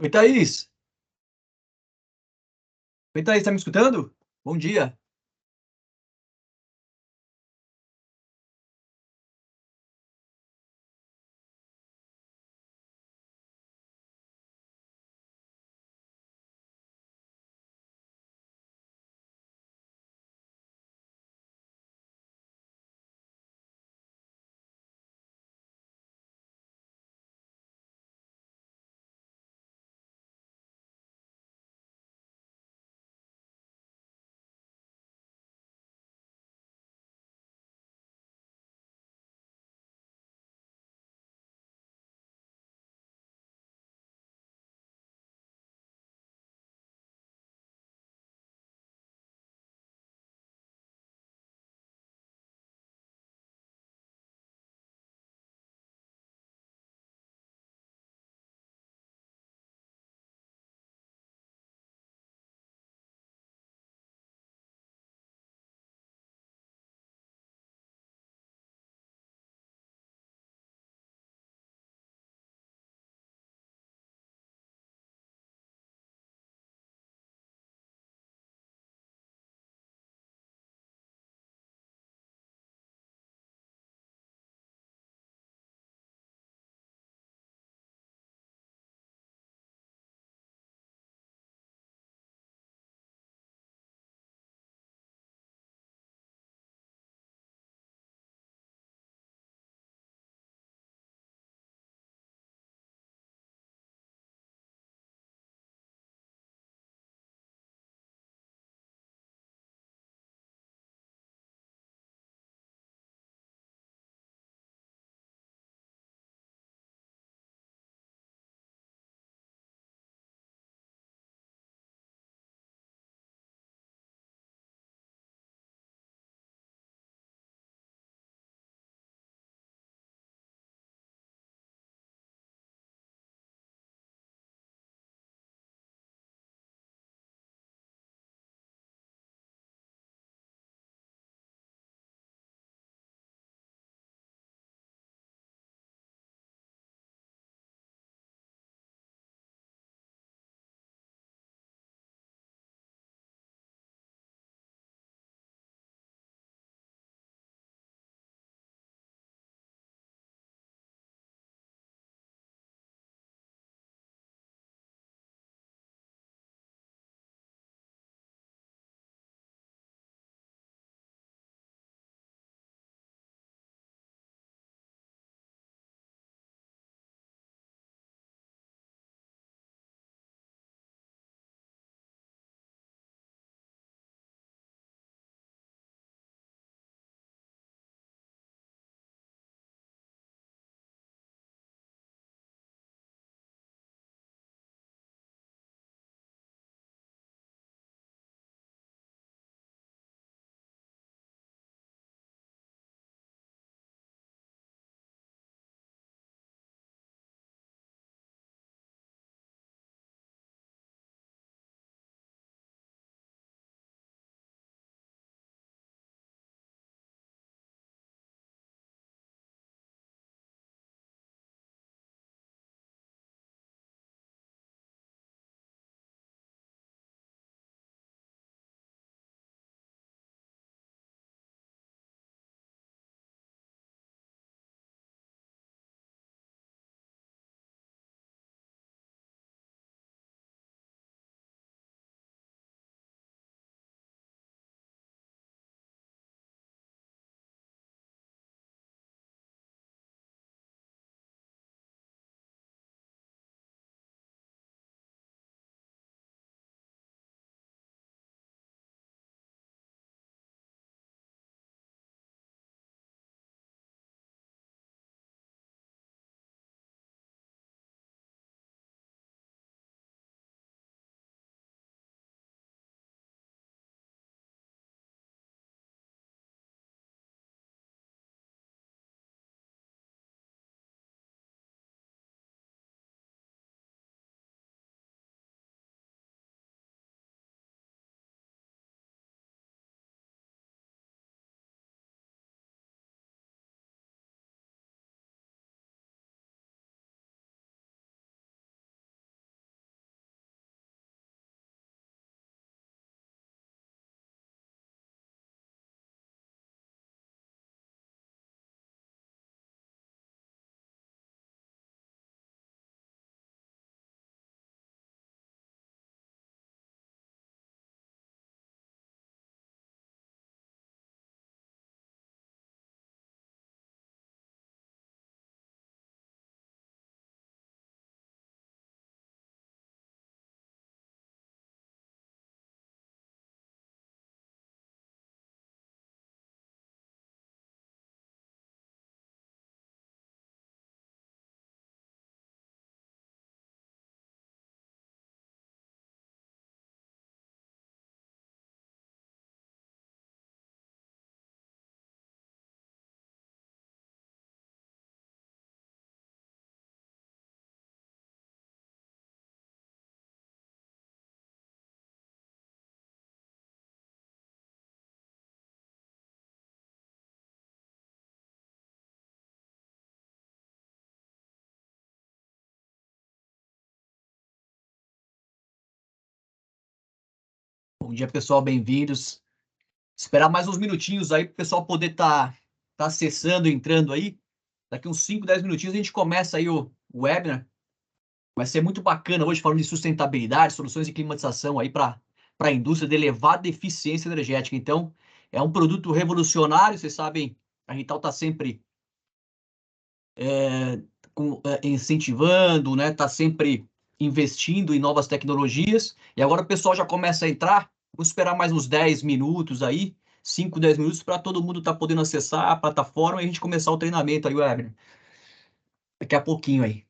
Oi, Thaís. Oi, Thaís, tá me escutando? Bom dia. Bom dia, pessoal, bem-vindos. Esperar mais uns minutinhos aí para o pessoal poder tá acessando, entrando aí. Daqui uns 5, 10 minutinhos a gente começa aí o webinar. Vai ser muito bacana hoje falando de sustentabilidade, soluções de climatização aí para a indústria de elevada eficiência energética. Então, é um produto revolucionário, vocês sabem, a Rital está sempre incentivando, né? Está sempre investindo em novas tecnologias. E agora o pessoal já começa a entrar. Vamos esperar mais uns 10 minutos aí, 5, 10 minutos, para todo mundo estar podendo acessar a plataforma e a gente começar o treinamento aí, Webner. Daqui a pouquinho aí.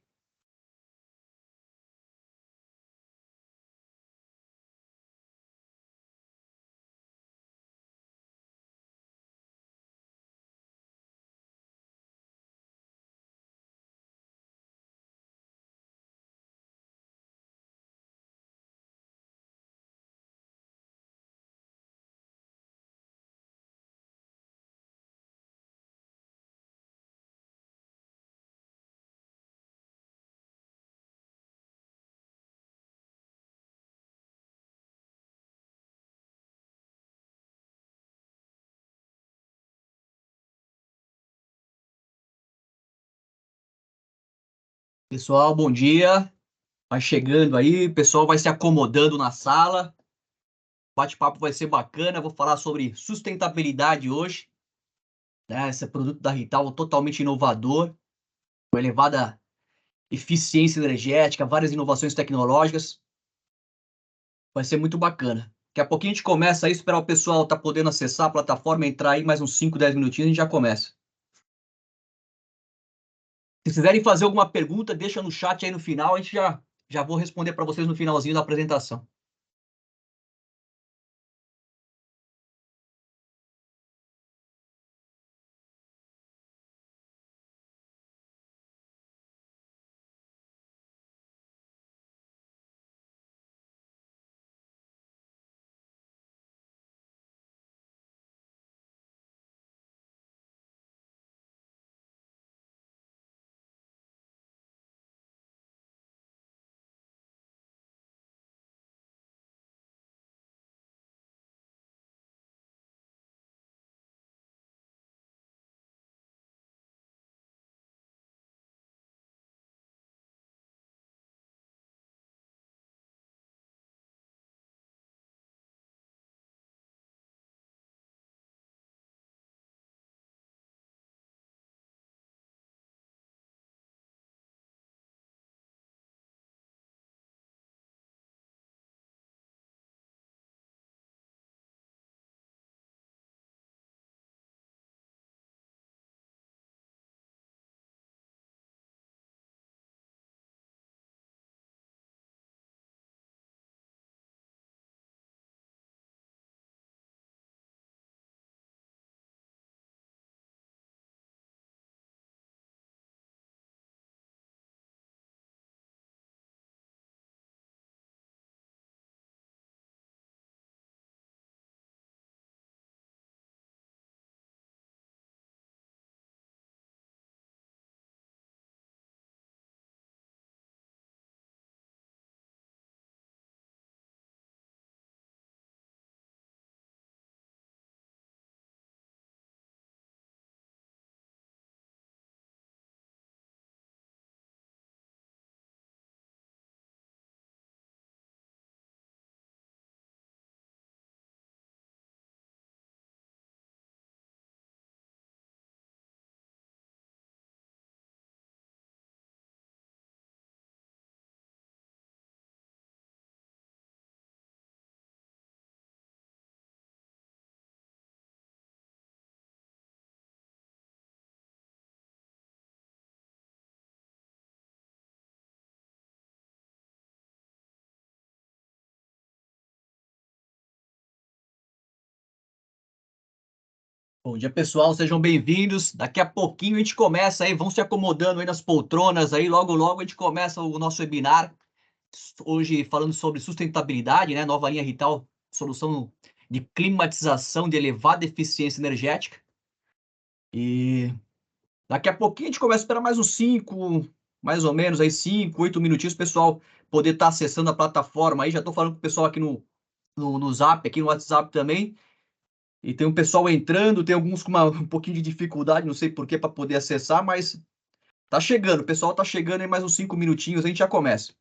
Pessoal, bom dia. Vai chegando aí, o pessoal vai se acomodando na sala. O bate-papo vai ser bacana. Vou falar sobre sustentabilidade hoje, né? Esse produto da Rital totalmente inovador, com elevada eficiência energética, várias inovações tecnológicas. Vai ser muito bacana. Daqui a pouquinho a gente começa aí, esperar o pessoal tá podendo acessar a plataforma, entrar aí mais uns 5, 10 minutinhos, a gente já começa. Se quiserem fazer alguma pergunta, deixa no chat aí no final, a gente já vou responder para vocês no finalzinho da apresentação. Bom dia, pessoal, sejam bem-vindos. Daqui a pouquinho a gente começa aí, vão se acomodando aí nas poltronas aí, logo logo a gente começa o nosso webinar. Hoje falando sobre sustentabilidade, né? Nova linha Rital, solução de climatização de elevada eficiência energética. E daqui a pouquinho a gente começa a esperar mais uns 5, mais ou menos aí 5, 8 minutinhos, pessoal poder estar acessando a plataforma aí. Já estou falando com o pessoal aqui no no Zap, aqui no WhatsApp também. E tem um pessoal entrando, tem alguns com um pouquinho de dificuldade, não sei por que, para poder acessar, mas tá chegando, o pessoal tá chegando aí mais uns 5 minutinhos, a gente já começa.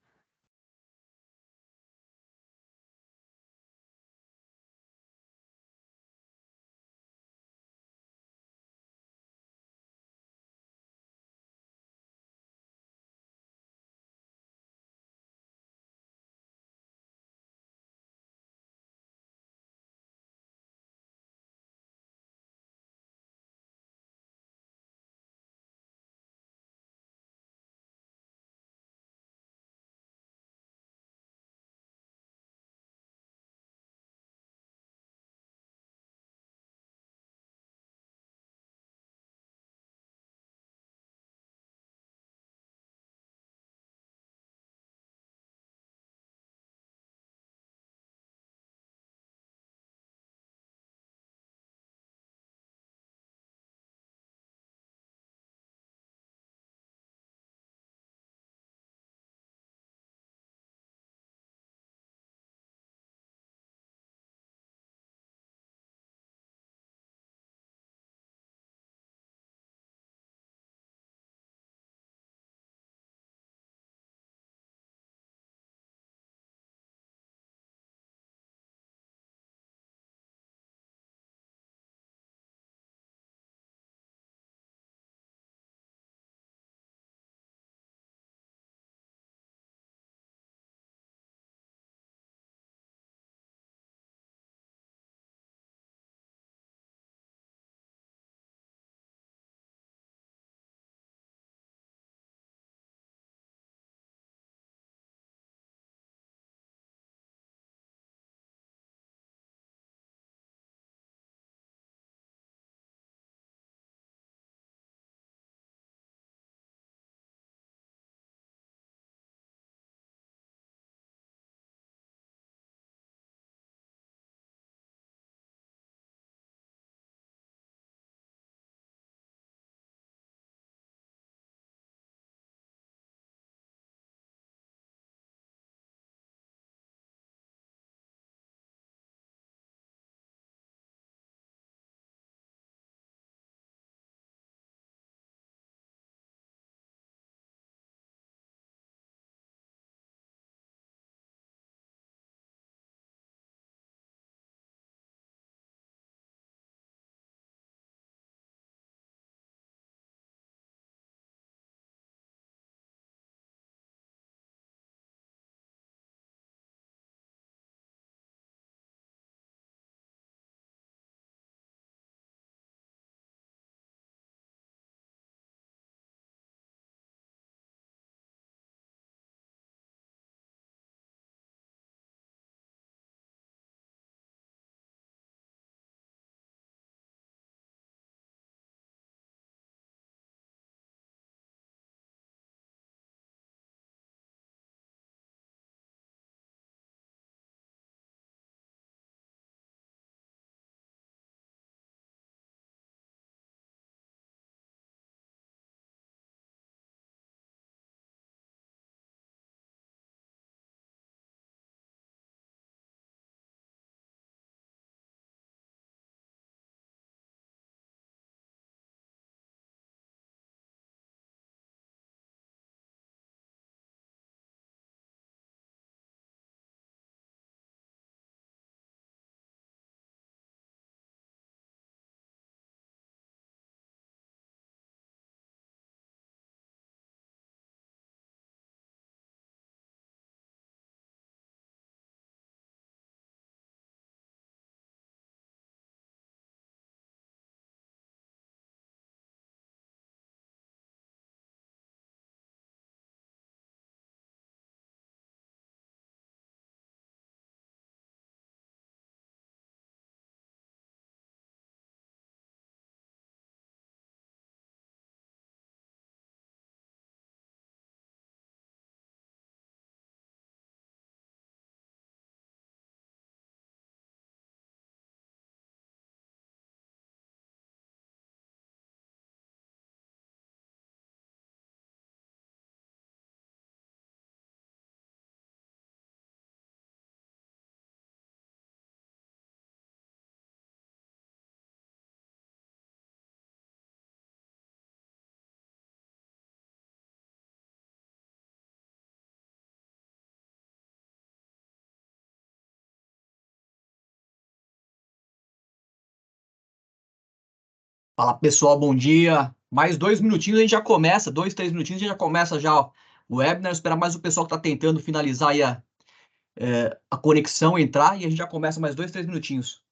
Fala pessoal, bom dia. Mais 2 minutinhos a gente já começa, 2, 3 minutinhos a gente já começa já ó, o webinar. Esperar mais o pessoal que está tentando finalizar aí a conexão entrar e a gente já começa mais 2, 3 minutinhos.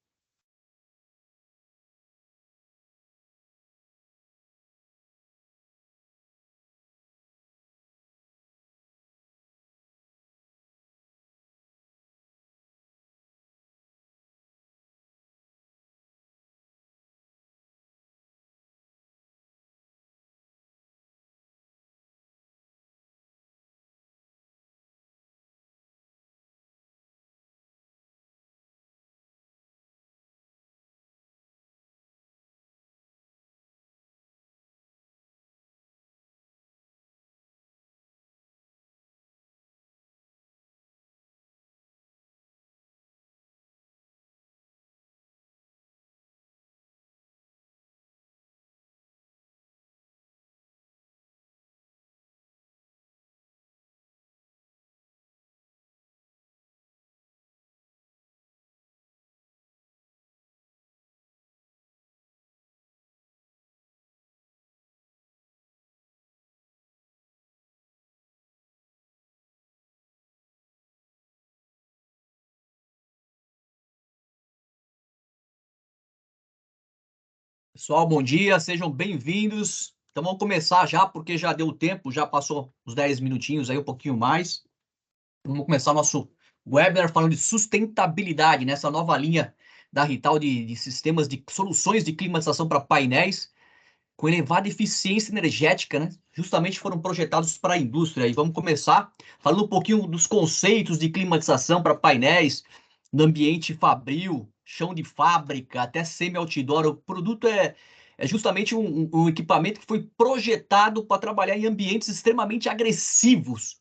Pessoal, bom dia, sejam bem-vindos. Então vamos começar já, porque já deu tempo, já passou uns 10 minutinhos aí, um pouquinho mais. Vamos começar nosso webinar falando de sustentabilidade, nessa nova linha da Rital de sistemas de soluções de climatização para painéis, com elevada eficiência energética, né? Justamente foram projetados para a indústria. E vamos começar falando um pouquinho dos conceitos de climatização para painéis, no ambiente fabril, chão de fábrica, até semi-outdoor. O produto é justamente um equipamento que foi projetado para trabalhar em ambientes extremamente agressivos,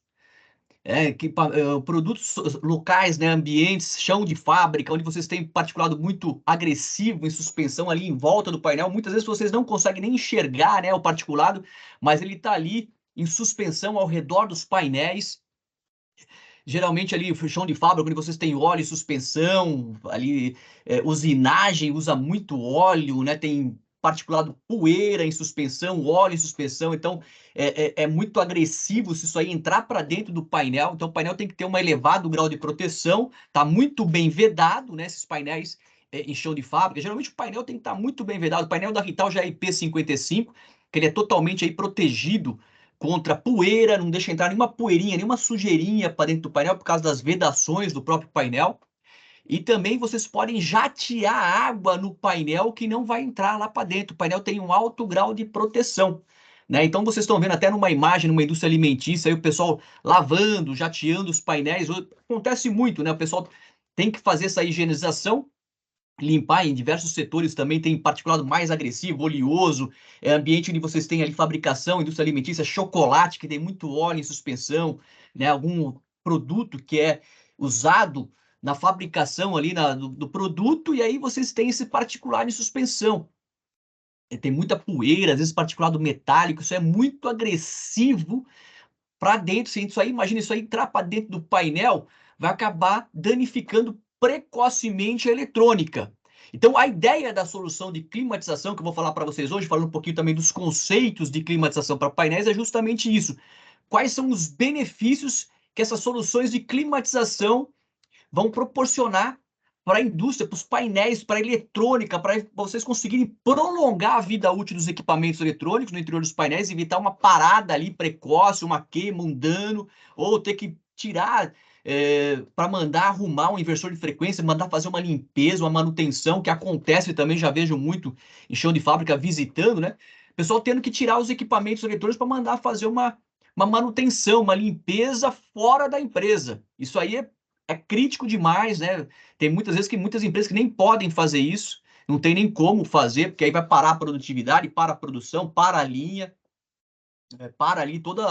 produtos locais, né, ambientes, chão de fábrica, onde vocês têm particulado muito agressivo em suspensão ali em volta do painel. Muitas vezes vocês não conseguem nem enxergar, né, o particulado, mas ele está ali em suspensão ao redor dos painéis. Geralmente ali o chão de fábrica, onde vocês têm óleo e suspensão, ali usinagem usa muito óleo, né? Tem particulado poeira em suspensão, óleo em suspensão, então é muito agressivo se isso aí entrar para dentro do painel. Então o painel tem que ter um elevado grau de proteção, tá muito bem vedado, né? Esses painéis em chão de fábrica, geralmente o painel tem que estar muito bem vedado. O painel da Rital já é IP55, que ele é totalmente aí protegido contra poeira, não deixa entrar nenhuma poeirinha, nenhuma sujeirinha para dentro do painel por causa das vedações do próprio painel. E também vocês podem jatear água no painel que não vai entrar lá para dentro. O painel tem um alto grau de proteção, né? Então vocês estão vendo até numa imagem, numa indústria alimentícia, aí o pessoal lavando, jateando os painéis. Acontece muito, né? O pessoal tem que fazer essa higienização, limpar. Em diversos setores também tem particulado mais agressivo, oleoso, ambiente onde vocês têm ali fabricação, indústria alimentícia, chocolate, que tem muito óleo em suspensão, né? Algum produto que é usado na fabricação ali do produto, e aí vocês têm esse particulado em suspensão. Tem muita poeira, às vezes particulado metálico, isso é muito agressivo para dentro. Se isso aí, imagina isso aí entrar para dentro do painel, vai acabar danificando precocemente a eletrônica. Então, a ideia da solução de climatização, que eu vou falar para vocês hoje, falando um pouquinho também dos conceitos de climatização para painéis, é justamente isso. Quais são os benefícios que essas soluções de climatização vão proporcionar para a indústria, para os painéis, para a eletrônica, para vocês conseguirem prolongar a vida útil dos equipamentos eletrônicos no interior dos painéis, evitar uma parada ali precoce, uma queima, um dano, ou ter que tirar para mandar arrumar um inversor de frequência, mandar fazer uma limpeza, uma manutenção, que acontece também, já vejo muito em chão de fábrica visitando, né? Pessoal tendo que tirar os equipamentos eletrônicos para mandar fazer uma manutenção, uma limpeza fora da empresa. Isso aí é crítico demais, né? Tem muitas vezes que muitas empresas que nem podem fazer isso, não tem nem como fazer, porque aí vai parar a produtividade, para a produção, para a linha, para ali todo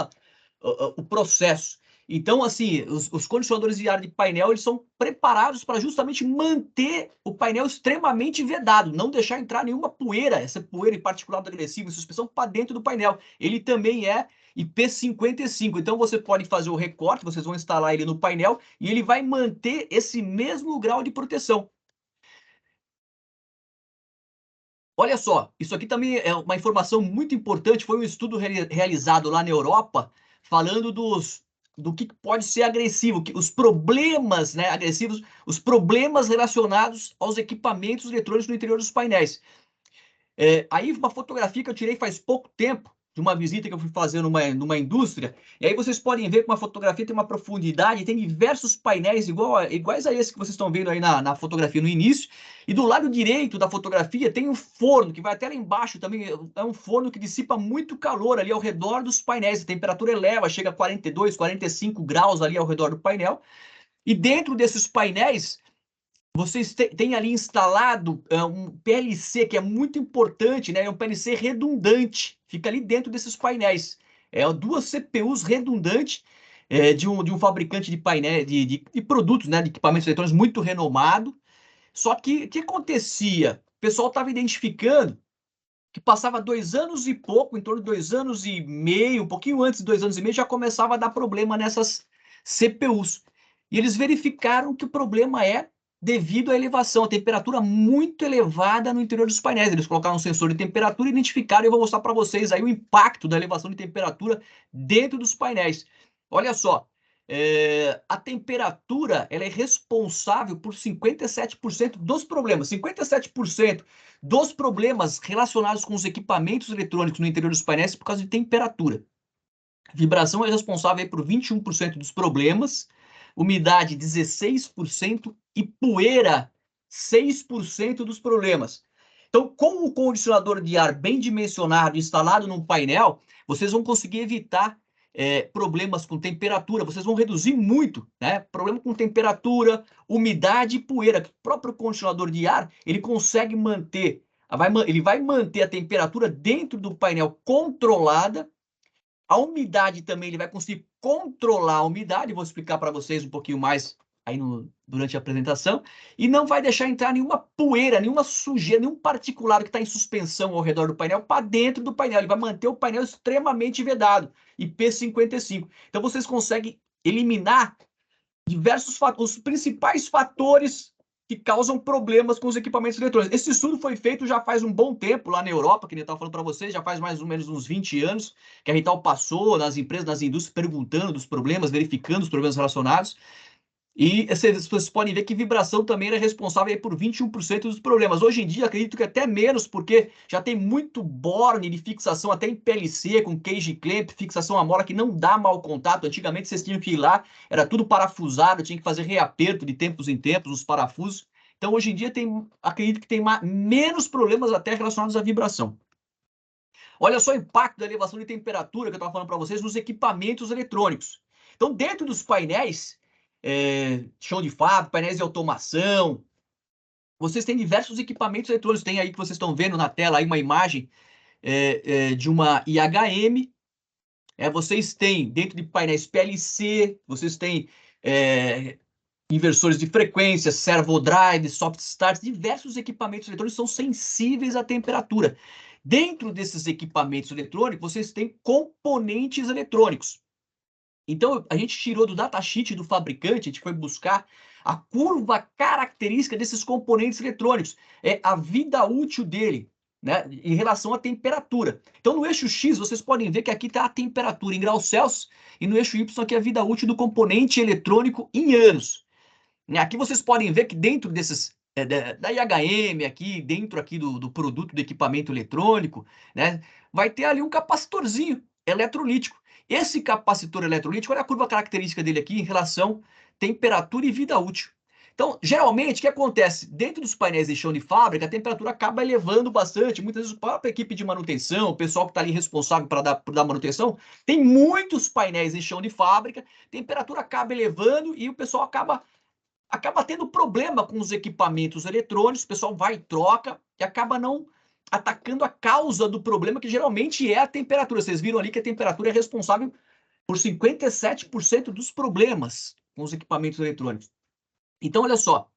o processo. Então, assim, os condicionadores de ar de painel, eles são preparados para justamente manter o painel extremamente vedado, não deixar entrar nenhuma poeira, essa poeira em particulado agressiva, suspensão, para dentro do painel. Ele também é IP55, então você pode fazer o recorte, vocês vão instalar ele no painel e ele vai manter esse mesmo grau de proteção. Olha só, isso aqui também é uma informação muito importante. Foi um estudo realizado lá na Europa, falando do que pode ser agressivo, os problemas, né, agressivos, os problemas relacionados aos equipamentos eletrônicos no interior dos painéis. Aí uma fotografia que eu tirei faz pouco tempo, de uma visita que eu fui fazer numa indústria, e aí vocês podem ver que uma fotografia tem uma profundidade, tem diversos painéis iguais a esse que vocês estão vendo aí na fotografia no início, e do lado direito da fotografia tem um forno, que vai até lá embaixo também, é um forno que dissipa muito calor ali ao redor dos painéis, a temperatura eleva, chega a 42, 45 graus ali ao redor do painel, e dentro desses painéis vocês têm ali instalado um PLC que é muito importante, né? É um PLC redundante, fica ali dentro desses painéis. É duas CPUs redundantes de um fabricante de painéis, de produtos, né? De equipamentos eletrônicos muito renomado. Só que o que acontecia? O pessoal estava identificando que passava 2 anos e pouco, em torno de 2 anos e meio, um pouquinho antes de 2 anos e meio, já começava a dar problema nessas CPUs. E eles verificaram que o problema é devido à elevação, a temperatura muito elevada no interior dos painéis. Eles colocaram um sensor de temperatura e identificaram, e eu vou mostrar para vocês aí o impacto da elevação de temperatura dentro dos painéis. Olha só, a temperatura ela é responsável por 57% dos problemas. 57% dos problemas relacionados com os equipamentos eletrônicos no interior dos painéis por causa de temperatura. Vibração é responsável por 21% dos problemas, umidade 16% e poeira 6% dos problemas. Então, com o condicionador de ar bem dimensionado instalado num painel, vocês vão conseguir evitar problemas com temperatura, vocês vão reduzir muito, né? Problema com temperatura, umidade e poeira. O próprio condicionador de ar, ele consegue manter, ele vai manter a temperatura dentro do painel controlada. A umidade também, ele vai conseguir controlar a umidade, vou explicar para vocês um pouquinho mais aí durante a apresentação, e não vai deixar entrar nenhuma poeira, nenhuma sujeira, nenhum particulado que está em suspensão ao redor do painel para dentro do painel. Ele vai manter o painel extremamente vedado, IP55. Então vocês conseguem eliminar diversos os principais fatores que causam problemas com os equipamentos eletrônicos. Esse estudo foi feito já faz um bom tempo lá na Europa, que eu estava falando para vocês, já faz mais ou menos uns 20 anos que a Rintal passou nas empresas, nas indústrias, perguntando dos problemas, verificando os problemas relacionados. E vocês podem ver que vibração também era responsável por 21% dos problemas. Hoje em dia, acredito que até menos, porque já tem muito borne de fixação, até em PLC, com cage clamp, fixação à mola, que não dá mau contato. Antigamente, vocês tinham que ir lá, era tudo parafusado, tinha que fazer reaperto de tempos em tempos, os parafusos. Então, hoje em dia, acredito que tem menos problemas até relacionados à vibração. Olha só o impacto da elevação de temperatura que eu estava falando para vocês nos equipamentos eletrônicos. Então, dentro dos painéis, chão de fábrica, painéis de automação, vocês têm diversos equipamentos eletrônicos. Tem aí que vocês estão vendo na tela aí uma imagem de uma IHM. Vocês têm dentro de painéis PLC, vocês têm inversores de frequência, servo drive, soft start, diversos equipamentos eletrônicos são sensíveis à temperatura. Dentro desses equipamentos eletrônicos, vocês têm componentes eletrônicos. Então, a gente tirou do datasheet do fabricante, a gente foi buscar a curva característica desses componentes eletrônicos, a vida útil dele, né, em relação à temperatura. Então, no eixo X, vocês podem ver que aqui está a temperatura em graus Celsius, e no eixo Y aqui é a vida útil do componente eletrônico em anos. Aqui vocês podem ver que dentro desses, da IHM, aqui dentro aqui do produto do equipamento eletrônico, né, vai ter ali um capacitorzinho eletrolítico. Esse capacitor eletrolítico, olha a curva característica dele aqui em relação temperatura e vida útil. Então, geralmente, o que acontece? Dentro dos painéis de chão de fábrica, a temperatura acaba elevando bastante. Muitas vezes, a própria equipe de manutenção, o pessoal que está ali responsável por dar manutenção, tem muitos painéis em chão de fábrica, a temperatura acaba elevando e o pessoal acaba tendo problema com os equipamentos eletrônicos, o pessoal vai e troca e acaba não atacando a causa do problema, que geralmente é a temperatura. Vocês viram ali que a temperatura é responsável por 57% dos problemas com os equipamentos eletrônicos. Então, olha só,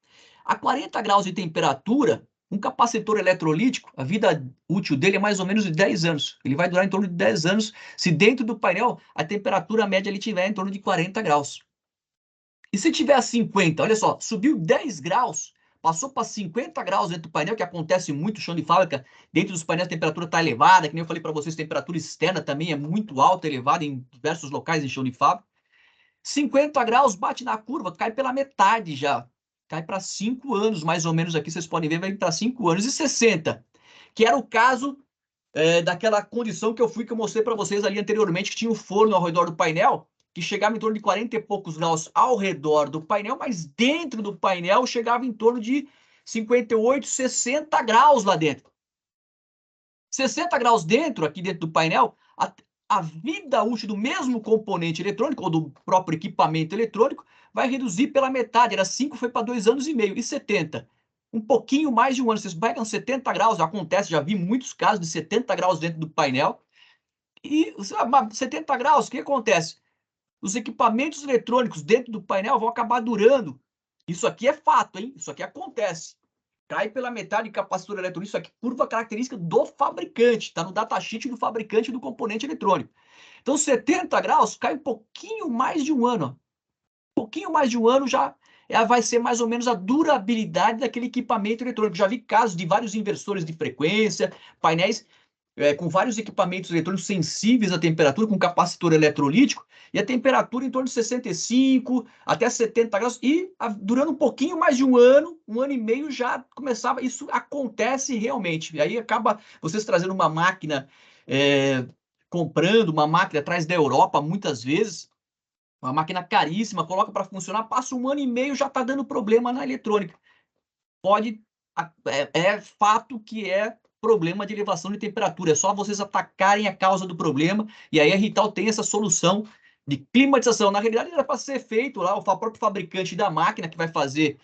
a 40 graus de temperatura, um capacitor eletrolítico, a vida útil dele é mais ou menos de 10 anos. Ele vai durar em torno de 10 anos se dentro do painel a temperatura média ele tiver em torno de 40 graus. E se tiver 50, olha só, subiu 10 graus, passou para 50 graus dentro do painel, que acontece muito, chão de fábrica, dentro dos painéis a temperatura está elevada, que nem eu falei para vocês, a temperatura externa também é muito alta, elevada em diversos locais em chão de fábrica. 50 graus, bate na curva, cai pela metade já. Cai para 5 anos, mais ou menos, aqui vocês podem ver, vai para 5 anos. E 60, que era o caso daquela condição que eu mostrei para vocês ali anteriormente, que tinha o forno ao redor do painel, que chegava em torno de 40 e poucos graus ao redor do painel, mas dentro do painel chegava em torno de 58, 60 graus lá dentro. 60 graus dentro, aqui dentro do painel, a vida útil do mesmo componente eletrônico, ou do próprio equipamento eletrônico, vai reduzir pela metade. Era 5, foi para 2 anos e meio. E 70? Um pouquinho mais de um ano. Vocês pegam 70 graus, acontece, já vi muitos casos de 70 graus dentro do painel. E 70 graus, o que acontece? Os equipamentos eletrônicos dentro do painel vão acabar durando. Isso aqui é fato, hein? Isso aqui acontece. Cai pela metade de capacitor eletrônico. Isso aqui, curva característica do fabricante. Está no datasheet do fabricante do componente eletrônico. Então, 70 graus cai um pouquinho mais de um ano. Um pouquinho mais de um ano já vai ser mais ou menos a durabilidade daquele equipamento eletrônico. Já vi casos de vários inversores de frequência, painéis com vários equipamentos eletrônicos sensíveis à temperatura, com capacitor eletrolítico, e a temperatura em torno de 65 até 70 graus, e durando um pouquinho mais de um ano e meio, já começava, isso acontece realmente. E aí acaba vocês trazendo uma máquina, comprando uma máquina atrás da Europa, muitas vezes, uma máquina caríssima, coloca para funcionar, passa um ano e meio, já está dando problema na eletrônica. É fato que é problema de elevação de temperatura. É só vocês atacarem a causa do problema, e aí a Rital tem essa solução de climatização. Na realidade, era para ser feito lá, o próprio fabricante da máquina que vai fazer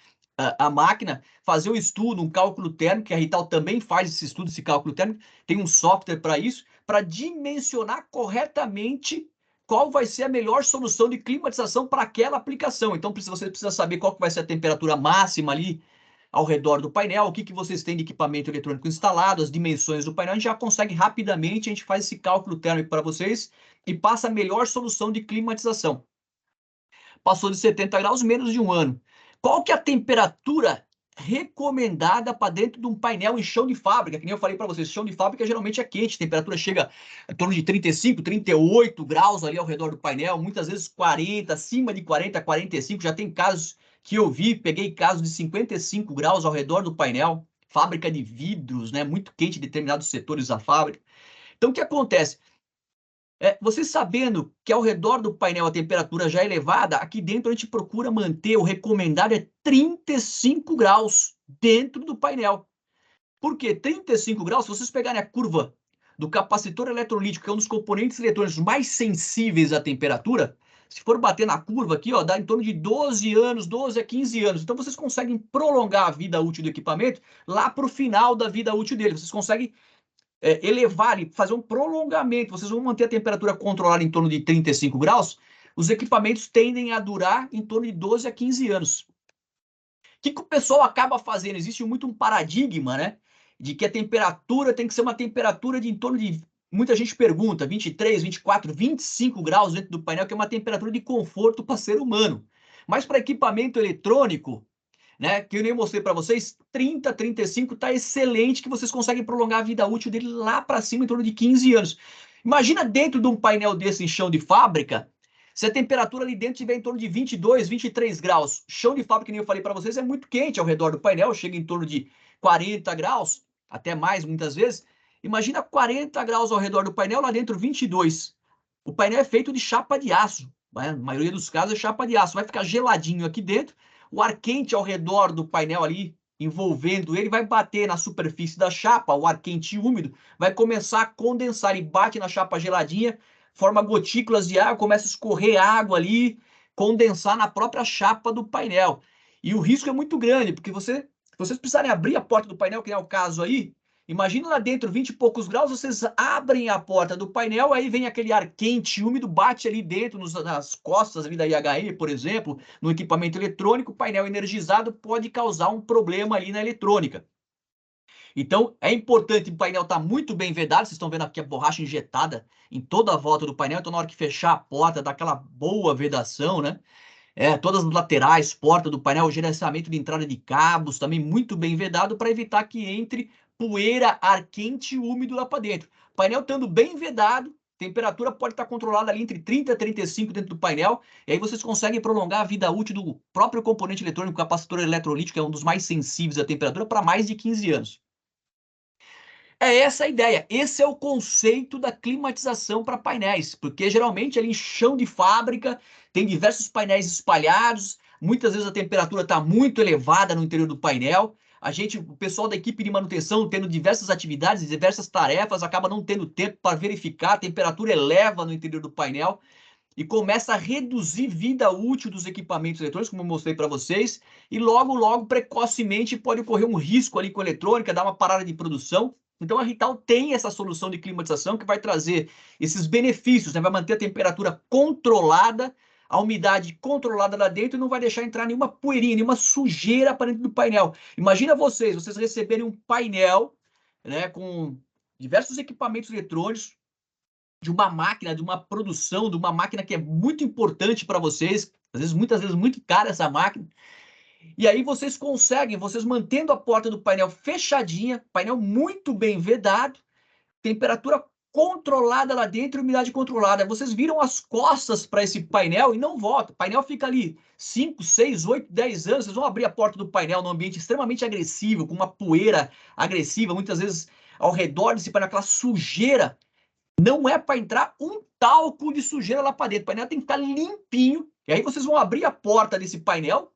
a máquina, fazer o estudo, um cálculo térmico, que a Rital também faz esse estudo, esse cálculo térmico, tem um software para isso, para dimensionar corretamente qual vai ser a melhor solução de climatização para aquela aplicação. Então, você precisa saber qual que vai ser a temperatura máxima ali ao redor do painel, o que vocês têm de equipamento eletrônico instalado, as dimensões do painel, a gente já consegue rapidamente, a gente faz esse cálculo térmico para vocês e passa a melhor solução de climatização. Passou de 70 graus, menos de um ano. Qual que é a temperatura recomendada para dentro de um painel em chão de fábrica? Que nem eu falei para vocês, chão de fábrica geralmente é quente, a temperatura chega em torno de 35, 38 graus ali ao redor do painel, muitas vezes 40, acima de 40, 45, já tem casos que eu vi, peguei casos de 55 graus ao redor do painel, fábrica de vidros, né, muito quente em determinados setores da fábrica. Então, o que acontece? Você sabendo que ao redor do painel a temperatura já é elevada, aqui dentro a gente procura manter, o recomendado é 35 graus dentro do painel. Por quê? 35 graus, se vocês pegarem a curva do capacitor eletrolítico, que é um dos componentes eletrônicos mais sensíveis à temperatura, se for bater na curva aqui, ó, dá em torno de 12 anos, 12 a 15 anos. Então, vocês conseguem prolongar a vida útil do equipamento lá para o final da vida útil dele. Vocês conseguem elevar e fazer um prolongamento. Vocês vão manter a temperatura controlada em torno de 35 graus, os equipamentos tendem a durar em torno de 12 a 15 anos. O que o pessoal acaba fazendo? Existe muito um paradigma, né? De que a temperatura tem que ser uma temperatura de em torno de... Muita gente pergunta, 23, 24, 25 graus dentro do painel, que é uma temperatura de conforto para ser humano. Mas para equipamento eletrônico, né, que eu nem mostrei para vocês, 30, 35 está excelente, que vocês conseguem prolongar a vida útil dele lá para cima, em torno de 15 anos. Imagina dentro de um painel desse em chão de fábrica, se a temperatura ali dentro estiver em torno de 22, 23 graus. Chão de fábrica, que nem eu falei para vocês, é muito quente ao redor do painel, chega em torno de 40 graus, até mais muitas vezes. Imagina 40 graus ao redor do painel, lá dentro 22. O painel é feito de chapa de aço, né? Na maioria dos casos é chapa de aço, vai ficar geladinho aqui dentro. O ar quente ao redor do painel ali, envolvendo ele, vai bater na superfície da chapa, o ar quente e úmido, vai começar a condensar e bate na chapa geladinha, forma gotículas de água, começa a escorrer água ali, condensar na própria chapa do painel. E o risco é muito grande, porque vocês precisarem abrir a porta do painel, que é o caso aí, imagina lá dentro, 20 e poucos graus, vocês abrem a porta do painel, aí vem aquele ar quente e úmido, bate ali dentro, nas costas ali da IHE, por exemplo, no equipamento eletrônico, o painel energizado pode causar um problema ali na eletrônica. Então, é importante o painel estar muito bem vedado, vocês estão vendo aqui a borracha injetada em toda a volta do painel, então na hora que fechar a porta, dá aquela boa vedação, né? Todas as laterais, porta do painel, gerenciamento de entrada de cabos, também muito bem vedado para evitar que entre poeira, ar quente e úmido lá para dentro. O painel estando bem vedado, temperatura pode estar controlada ali entre 30 e 35 dentro do painel, e aí vocês conseguem prolongar a vida útil do próprio componente eletrônico, capacitor eletrolítico, que é um dos mais sensíveis à temperatura, para mais de 15 anos. É essa a ideia. Esse é o conceito da climatização para painéis, porque geralmente ali em chão de fábrica tem diversos painéis espalhados, muitas vezes a temperatura está muito elevada no interior do painel. O pessoal da equipe de manutenção, tendo diversas atividades, diversas tarefas, acaba não tendo tempo para verificar, a temperatura eleva no interior do painel e começa a reduzir vida útil dos equipamentos eletrônicos, como eu mostrei para vocês, e logo, precocemente, pode ocorrer um risco ali com a eletrônica, dar uma parada de produção. Então a Rital tem essa solução de climatização que vai trazer esses benefícios, né? Vai manter a temperatura controlada, a umidade controlada lá dentro e não vai deixar entrar nenhuma poeirinha, nenhuma sujeira para dentro do painel. Imagina vocês receberem um painel, né, com diversos equipamentos eletrônicos, de uma máquina, de uma produção, de uma máquina que é muito importante para vocês, muitas vezes muito cara essa máquina. E aí vocês conseguem, vocês mantendo a porta do painel fechadinha, painel muito bem vedado, temperatura controlada lá dentro, umidade controlada. Vocês viram as costas para esse painel e não volta. O painel fica ali 5, 6, 8, 10 anos. Vocês vão abrir a porta do painel num ambiente extremamente agressivo, com uma poeira agressiva, muitas vezes ao redor desse painel, aquela sujeira. Não é para entrar um talco de sujeira lá para dentro. O painel tem que estar limpinho. E aí vocês vão abrir a porta desse painel.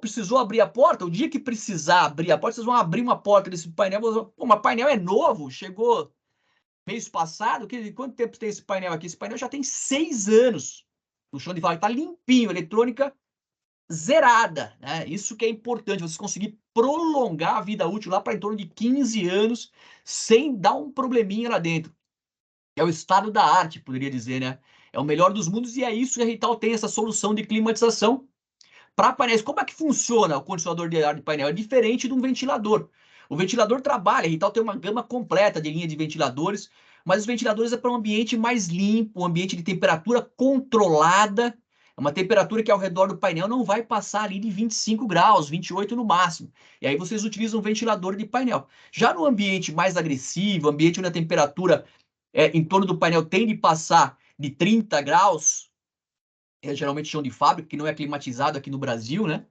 Precisou abrir a porta. O dia que precisar abrir a porta, vocês vão abrir uma porta desse painel. Pô, mas painel é novo, chegou mês passado. Quanto tempo tem esse painel aqui? Esse painel já tem 6 anos no chão de fábrica. Está limpinho, eletrônica zerada, né? Isso que é importante, vocês conseguir prolongar a vida útil lá para em torno de 15 anos sem dar um probleminha lá dentro. É o estado da arte, poderia dizer, né? É o melhor dos mundos e é isso que a Rital tem, essa solução de climatização para painéis. Como é que funciona o condicionador de ar de painel? É diferente de um ventilador. O ventilador trabalha, a Rital tem uma gama completa de linha de ventiladores, mas os ventiladores é para um ambiente mais limpo, um ambiente de temperatura controlada, uma temperatura que ao redor do painel não vai passar ali de 25 graus, 28 no máximo. E aí vocês utilizam um ventilador de painel. Já no ambiente mais agressivo, ambiente onde a temperatura em torno do painel tende a passar de 30 graus, geralmente chão de fábrica, que não é climatizado aqui no Brasil, né?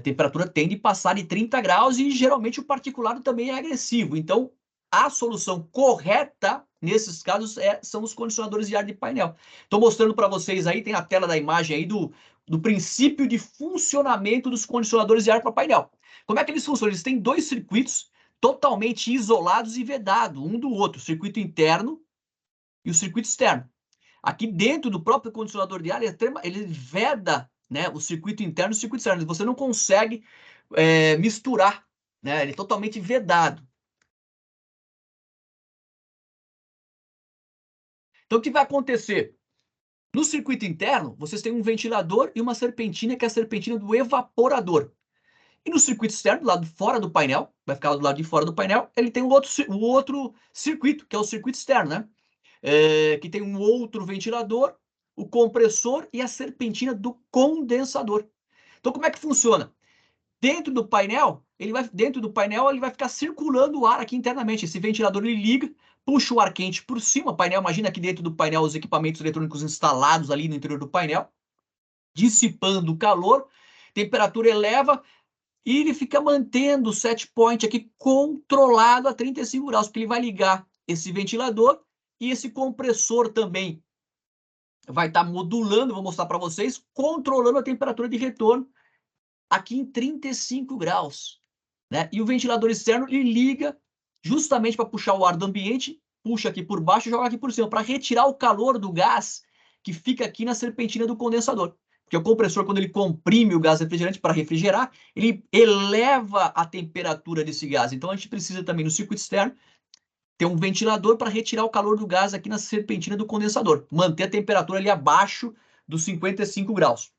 Temperatura tende a passar de 30 graus e geralmente o particulado também é agressivo. Então, a solução correta nesses casos são os condicionadores de ar de painel. Estou mostrando para vocês aí, tem a tela da imagem aí do princípio de funcionamento dos condicionadores de ar para painel. Como é que eles funcionam? Eles têm dois circuitos totalmente isolados e vedados um do outro, o circuito interno e o circuito externo. Aqui dentro do próprio condicionador de ar, ele veda, né, o circuito interno e o circuito externo. Você não consegue misturar, né? Ele é totalmente vedado. Então, o que vai acontecer? No circuito interno, vocês têm um ventilador e uma serpentina, que é a serpentina do evaporador. E no circuito externo, do lado de fora do painel, vai ficar do lado de fora do painel, ele tem o outro circuito, que é o circuito externo, né? Que tem um outro ventilador, o compressor e a serpentina do condensador. Então, como é que funciona? Dentro do painel, ele vai ficar circulando o ar aqui internamente. Esse ventilador ele liga, puxa o ar quente por cima. O painel, imagina aqui dentro do painel os equipamentos eletrônicos instalados ali no interior do painel, dissipando o calor, temperatura eleva e ele fica mantendo o set point aqui controlado a 35 graus, porque ele vai ligar esse ventilador e esse compressor também vai estar modulando, vou mostrar para vocês, controlando a temperatura de retorno aqui em 35 graus. Né? E o ventilador externo ele liga justamente para puxar o ar do ambiente, puxa aqui por baixo e joga aqui por cima, para retirar o calor do gás que fica aqui na serpentina do condensador. Porque o compressor, quando ele comprime o gás refrigerante para refrigerar, ele eleva a temperatura desse gás. Então a gente precisa também no circuito externo ter um ventilador para retirar o calor do gás aqui na serpentina do condensador, manter a temperatura ali abaixo dos 55 graus.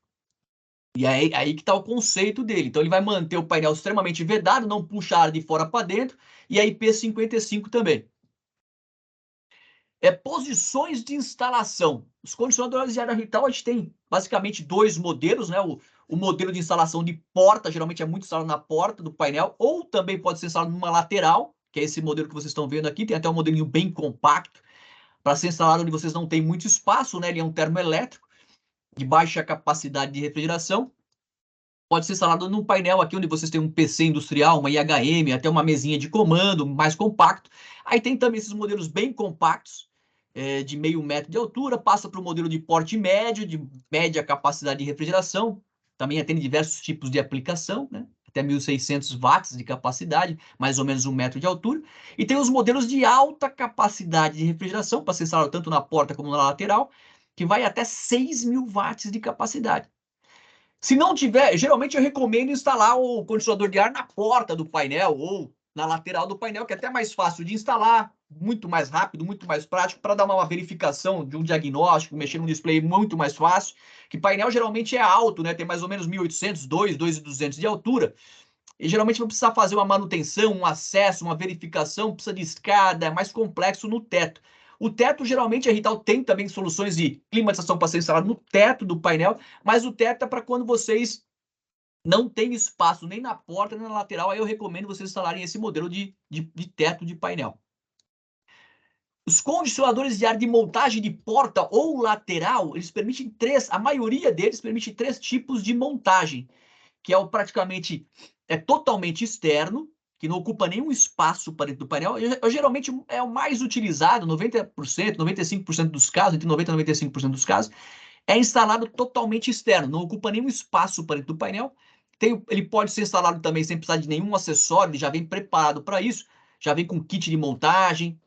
E aí que está o conceito dele. Então ele vai manter o painel extremamente vedado, não puxa ar de fora para dentro, e a IP55 também. Posições de instalação. Os condicionadores de ar da Rital, a gente tem basicamente dois modelos, né? O modelo de instalação de porta, geralmente é muito instalado na porta do painel, ou também pode ser instalado numa lateral, que é esse modelo que vocês estão vendo aqui. Tem até um modelinho bem compacto, para ser instalado onde vocês não têm muito espaço, né? Ele é um termoelétrico de baixa capacidade de refrigeração. Pode ser instalado num painel aqui onde vocês têm um PC industrial, uma IHM, até uma mesinha de comando mais compacto. Aí tem também esses modelos bem compactos, de meio metro de altura, passa para o modelo de porte médio, de média capacidade de refrigeração. Também atende diversos tipos de aplicação, né? Até 1.600 watts de capacidade, mais ou menos 1 metro de altura. E tem os modelos de alta capacidade de refrigeração, para ser instalado tanto na porta como na lateral, que vai até 6.000 watts de capacidade. Se não tiver, geralmente eu recomendo instalar o condicionador de ar na porta do painel ou na lateral do painel, que é até mais fácil de instalar, muito mais rápido, muito mais prático, para dar uma verificação de um diagnóstico, mexer no display muito mais fácil, que painel geralmente é alto, né? Tem mais ou menos 1.800, 2.200 de altura, e geralmente vai precisar fazer uma manutenção, um acesso, uma verificação, precisa de escada, é mais complexo no teto. O teto, geralmente, a Rital tem também soluções de climatização para ser instalado no teto do painel, mas o teto é para quando vocês não têm espaço nem na porta, nem na lateral, aí eu recomendo vocês instalarem esse modelo de teto de painel. Os condicionadores de ar de montagem de porta ou lateral, eles permitem a maioria deles permite 3 tipos de montagem, que é o praticamente totalmente externo, que não ocupa nenhum espaço para dentro do painel. Geralmente é o mais utilizado, 90%, 95% dos casos, entre 90% e 95% dos casos, é instalado totalmente externo, não ocupa nenhum espaço para dentro do painel. Ele pode ser instalado também sem precisar de nenhum acessório, ele já vem preparado para isso, já vem com kit de montagem,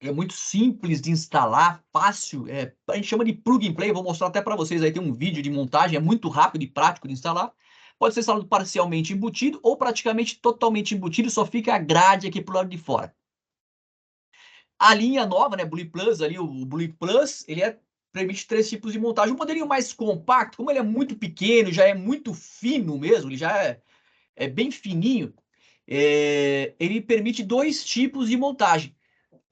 é muito simples de instalar, fácil, a gente chama de plug and play, vou mostrar até para vocês aí, tem um vídeo de montagem, é muito rápido e prático de instalar. Pode ser instalado parcialmente embutido ou praticamente totalmente embutido, só fica a grade aqui pro lado de fora. A linha nova, né, Blue Plus ali, o Blue Plus, ele permite 3 tipos de montagem. O modelinho mais compacto, como ele é muito pequeno, já é muito fino mesmo, ele já é bem fininho, ele permite 2 tipos de montagem.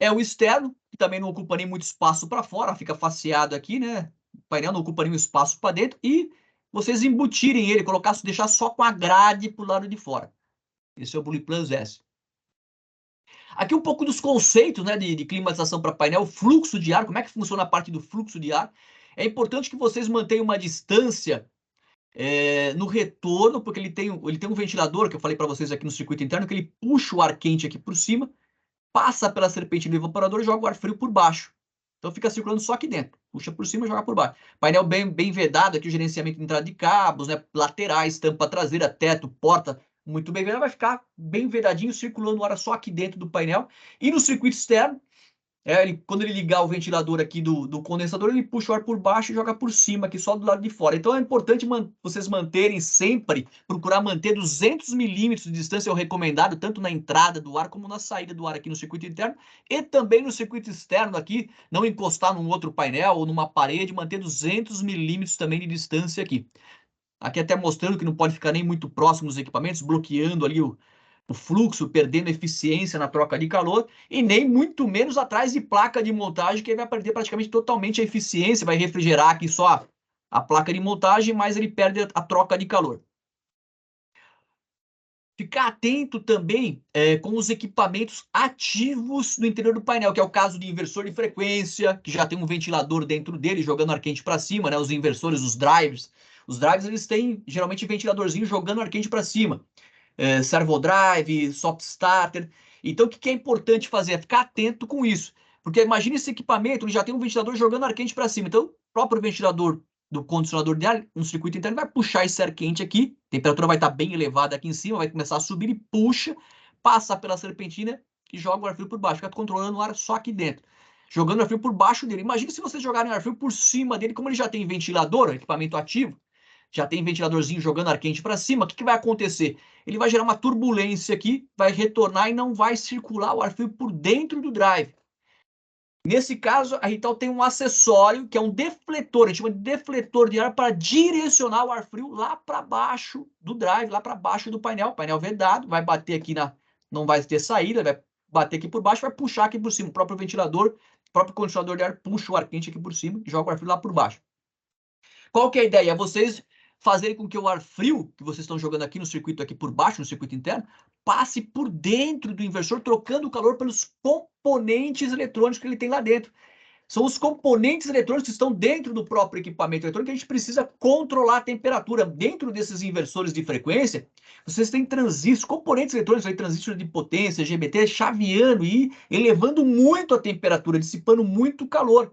É o externo, que também não ocupa nem muito espaço para fora, fica faceado aqui, né? O painel não ocupa nenhum espaço para dentro. E vocês embutirem ele, deixar só com a grade para o lado de fora. Esse é o Blue Plus S. Aqui um pouco dos conceitos, né, de climatização para painel, fluxo de ar, como é que funciona a parte do fluxo de ar. É importante que vocês mantenham uma distância no retorno, porque ele tem um ventilador, que eu falei para vocês aqui no circuito interno, que ele puxa o ar quente aqui por cima, passa pela serpentina do evaporador e joga o ar frio por baixo. Então fica circulando só aqui dentro. Puxa por cima e joga por baixo. Painel bem vedado aqui, o gerenciamento de entrada de cabos, né? Laterais, tampa traseira, teto, porta, muito bem vedado. Vai ficar bem vedadinho, circulando o ar só aqui dentro do painel. E no circuito externo, quando ele ligar o ventilador aqui do condensador, ele puxa o ar por baixo e joga por cima, aqui só do lado de fora. Então é importante vocês manterem sempre, procurar manter 200 milímetros de distância, é o recomendado, tanto na entrada do ar como na saída do ar aqui no circuito interno, e também no circuito externo aqui, não encostar num outro painel ou numa parede, manter 200 milímetros também de distância aqui. Aqui até mostrando que não pode ficar nem muito próximo dos equipamentos, bloqueando ali o fluxo, perdendo eficiência na troca de calor, e nem muito menos atrás de placa de montagem, que ele vai perder praticamente totalmente a eficiência, vai refrigerar aqui só a placa de montagem, mas ele perde a troca de calor. Ficar atento também com os equipamentos ativos no interior do painel, que é o caso de inversor de frequência, que já tem um ventilador dentro dele, jogando ar quente para cima, né? Os inversores, os drives. Os drives, eles têm geralmente ventiladorzinho jogando ar quente para cima. Servo drive, soft starter. Então, o que é importante fazer? É ficar atento com isso. Porque imagine esse equipamento, ele já tem um ventilador jogando ar quente para cima. Então, o próprio ventilador do condicionador de ar, no circuito interno, vai puxar esse ar quente aqui. A temperatura vai estar bem elevada aqui em cima, vai começar a subir e puxa, passa pela serpentina e joga o ar frio por baixo. Fica controlando o ar só aqui dentro. Jogando ar frio por baixo dele. Imagine se vocês jogarem ar frio por cima dele, como ele já tem ventilador, equipamento ativo, já tem ventiladorzinho jogando ar quente para cima, o que vai acontecer? Ele vai gerar uma turbulência aqui, vai retornar e não vai circular o ar frio por dentro do drive. Nesse caso, a Rital tem um acessório que é um defletor, a gente chama de defletor de ar para direcionar o ar frio lá para baixo do drive, lá para baixo do painel vedado, vai bater aqui não vai ter saída, vai bater aqui por baixo, vai puxar aqui por cima, o próprio ventilador o próprio condicionador de ar puxa o ar quente aqui por cima e joga o ar frio lá por baixo. Qual que é a ideia? Vocês fazerem com que o ar frio que vocês estão jogando aqui no circuito aqui por baixo, no circuito interno, passe por dentro do inversor, trocando o calor pelos componentes eletrônicos que ele tem lá dentro. São os componentes eletrônicos que estão dentro do próprio equipamento eletrônico que a gente precisa controlar a temperatura. Dentro desses inversores de frequência, vocês têm transistores, componentes eletrônicos, aí, transistores de potência, GBT, chaveando e elevando muito a temperatura, dissipando muito calor.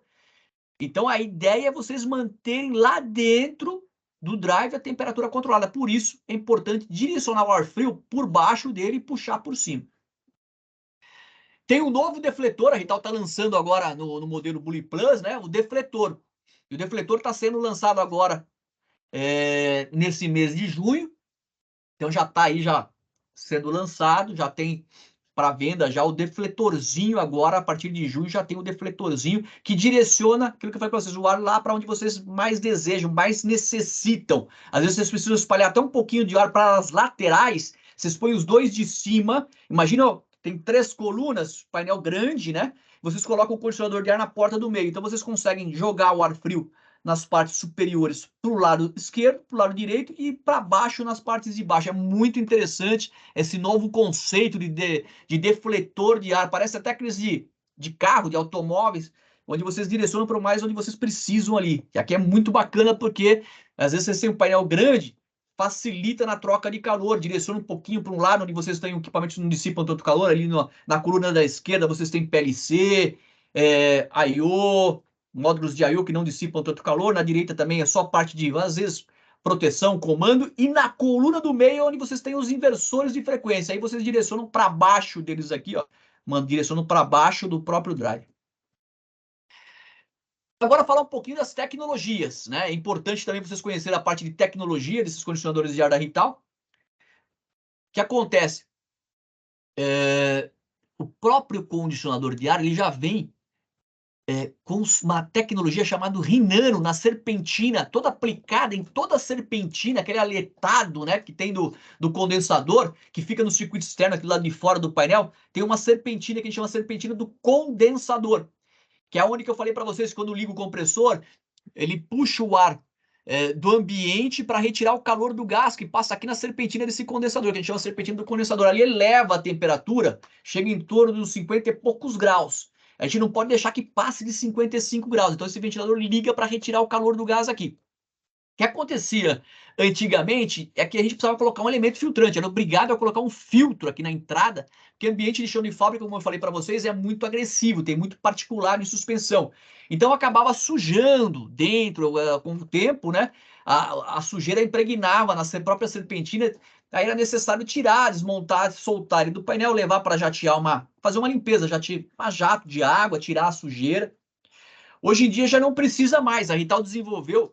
Então, a ideia é vocês manterem lá dentro do drive a temperatura controlada. Por isso, é importante direcionar o ar frio por baixo dele e puxar por cima. Tem um novo defletor, a Rital está lançando agora no modelo Bully Plus, né? O defletor. E o defletor está sendo lançado agora nesse mês de junho. Então já está aí já sendo lançado, já tem para venda já o defletorzinho agora, a partir de junho já tem o defletorzinho que direciona aquilo que eu falei para vocês, o ar lá para onde vocês mais desejam, mais necessitam. Às vezes vocês precisam espalhar até um pouquinho de ar para as laterais, vocês põem os dois de cima, imagina, tem 3 colunas, painel grande, né? Vocês colocam o condicionador de ar na porta do meio, então vocês conseguem jogar o ar frio nas partes superiores para o lado esquerdo, para o lado direito e para baixo nas partes de baixo. É muito interessante esse novo conceito de defletor de ar. Parece até aqueles de carro, de automóveis, onde vocês direcionam para mais onde vocês precisam ali. E aqui é muito bacana porque às vezes vocês têm um painel grande, facilita na troca de calor, direciona um pouquinho para um lado onde vocês têm equipamentos que não dissipam tanto calor, ali na coluna da esquerda vocês têm PLC, I/O, módulos de I/O que não dissipam tanto calor, na direita também é só parte de, às vezes, proteção, comando, e na coluna do meio onde vocês têm os inversores de frequência, aí vocês direcionam para baixo deles aqui, ó, direcionam para baixo do próprio drive. Agora falar um pouquinho das tecnologias, né? É importante também vocês conhecerem a parte de tecnologia desses condicionadores de ar da Rital. O que acontece? O próprio condicionador de ar ele já vem com uma tecnologia chamada Rinano na serpentina, toda aplicada em toda a serpentina, aquele aletado, né, que tem do condensador, que fica no circuito externo, aqui do lado de fora do painel, tem uma serpentina que a gente chama serpentina do condensador, que é onde que eu falei para vocês, quando liga o compressor, ele puxa o ar do ambiente para retirar o calor do gás que passa aqui na serpentina desse condensador, que a gente chama serpentina do condensador. Ali eleva a temperatura, chega em torno dos 50 e poucos graus. A gente não pode deixar que passe de 55 graus. Então esse ventilador liga para retirar o calor do gás aqui. O que acontecia antigamente é que a gente precisava colocar um elemento filtrante, era obrigado a colocar um filtro aqui na entrada, porque o ambiente de chão de fábrica, como eu falei para vocês, é muito agressivo, tem muito particulado em suspensão. Então acabava sujando dentro, com o tempo, né? A sujeira impregnava na própria serpentina, aí era necessário tirar, desmontar, soltar ele do painel, levar para jatear fazer uma limpeza, uma jato de água, tirar a sujeira. Hoje em dia já não precisa mais, a Rital desenvolveu,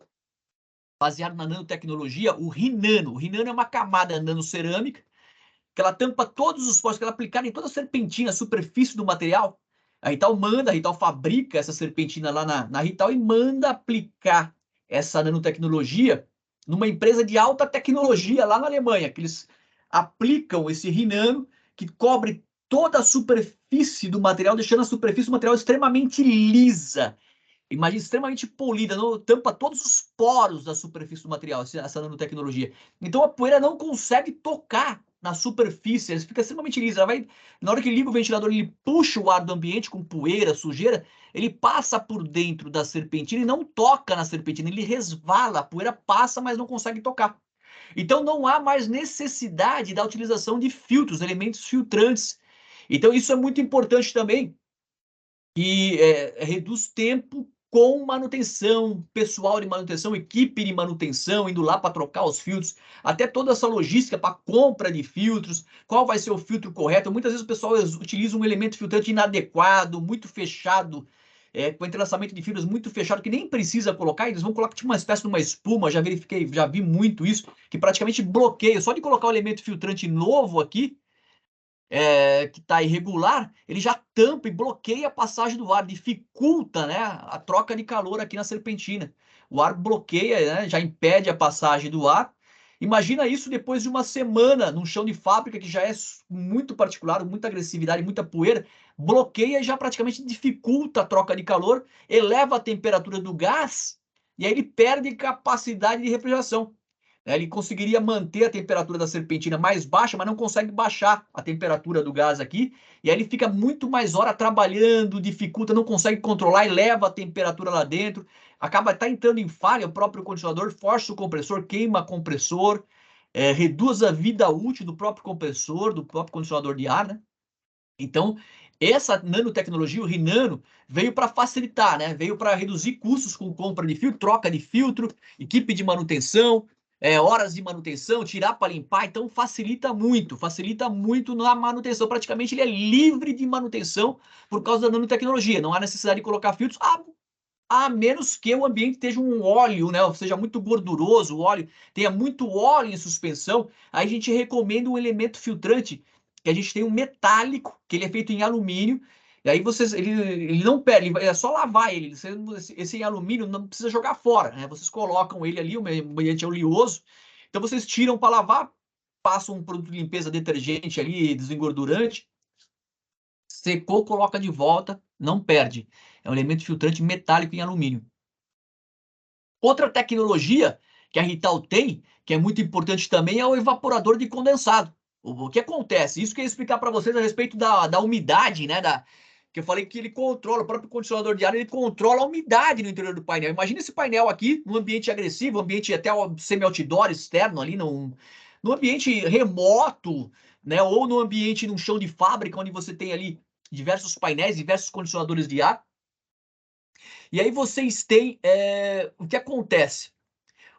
baseado na nanotecnologia, o Rinano. O Rinano é uma camada nanocerâmica que ela tampa todos os poros, que ela é aplicada em toda a serpentina, a superfície do material. A Rital fabrica essa serpentina lá na Rital e manda aplicar essa nanotecnologia numa empresa de alta tecnologia lá na Alemanha, que eles aplicam esse Rinano que cobre toda a superfície do material, deixando a superfície do material extremamente lisa. Imagina, extremamente polida, não, tampa todos os poros da superfície do material, essa nanotecnologia. Então a poeira não consegue tocar na superfície, ela fica extremamente lisa. Na hora que liga o ventilador, ele puxa o ar do ambiente com poeira, sujeira, ele passa por dentro da serpentina e não toca na serpentina, ele resvala, a poeira passa, mas não consegue tocar. Então não há mais necessidade da utilização de filtros, elementos filtrantes. Então isso é muito importante também, que reduz tempo com manutenção, pessoal de manutenção, equipe de manutenção, indo lá para trocar os filtros, até toda essa logística para compra de filtros, qual vai ser o filtro correto. Muitas vezes o pessoal utiliza um elemento filtrante inadequado, muito fechado, com entrelaçamento de fibras muito fechado, que nem precisa colocar, eles vão colocar tipo uma espécie de uma espuma, já verifiquei, já vi muito isso, que praticamente bloqueia, só de colocar o elemento filtrante novo aqui, que está irregular, ele já tampa e bloqueia a passagem do ar, dificulta, né, a troca de calor aqui na serpentina. O ar bloqueia, né, já impede a passagem do ar Imagina isso depois de uma semana num chão de fábrica que já é muito particular, muita agressividade, muita poeira, bloqueia e já praticamente dificulta a troca de calor, eleva a temperatura do gás e aí ele perde capacidade de refrigeração. Ele conseguiria manter a temperatura da serpentina mais baixa, mas não consegue baixar a temperatura do gás aqui, e aí ele fica muito mais hora trabalhando, dificulta, não consegue controlar, eleva a temperatura lá dentro, acaba entrando em falha o próprio condicionador, força o compressor, queima compressor, reduz a vida útil do próprio compressor, do próprio condicionador de ar, né? Então, essa nanotecnologia, o Rinano, veio para facilitar, né? Veio para reduzir custos com compra de filtro, troca de filtro, equipe de manutenção, horas de manutenção, tirar para limpar. Então, facilita muito na manutenção. Praticamente ele é livre de manutenção por causa da nanotecnologia. Não há necessidade de colocar filtros, a menos que o ambiente esteja um óleo, né? Ou seja, muito gorduroso, o óleo tenha muito óleo em suspensão. Aí a gente recomenda um elemento filtrante, que a gente tem um metálico, que ele é feito em alumínio. E aí ele não perde, é só lavar ele. Esse em alumínio não precisa jogar fora, né? Vocês colocam ele ali, o ambiente é oleoso. Então vocês tiram para lavar, passam um produto de limpeza detergente ali, desengordurante. Secou, coloca de volta, não perde. É um elemento filtrante metálico em alumínio. Outra tecnologia que a Rital tem, que é muito importante também, é o evaporador de condensado. O que acontece? Isso que eu ia explicar para vocês a respeito da umidade, né? Que eu falei que ele controla, o próprio condicionador de ar, ele controla a umidade no interior do painel. Imagina esse painel aqui, num ambiente agressivo, ambiente até semi-outdoor externo ali, num ambiente remoto, né? Ou no ambiente, num chão de fábrica, onde você tem ali diversos painéis, diversos condicionadores de ar. E aí vocês têm o que acontece?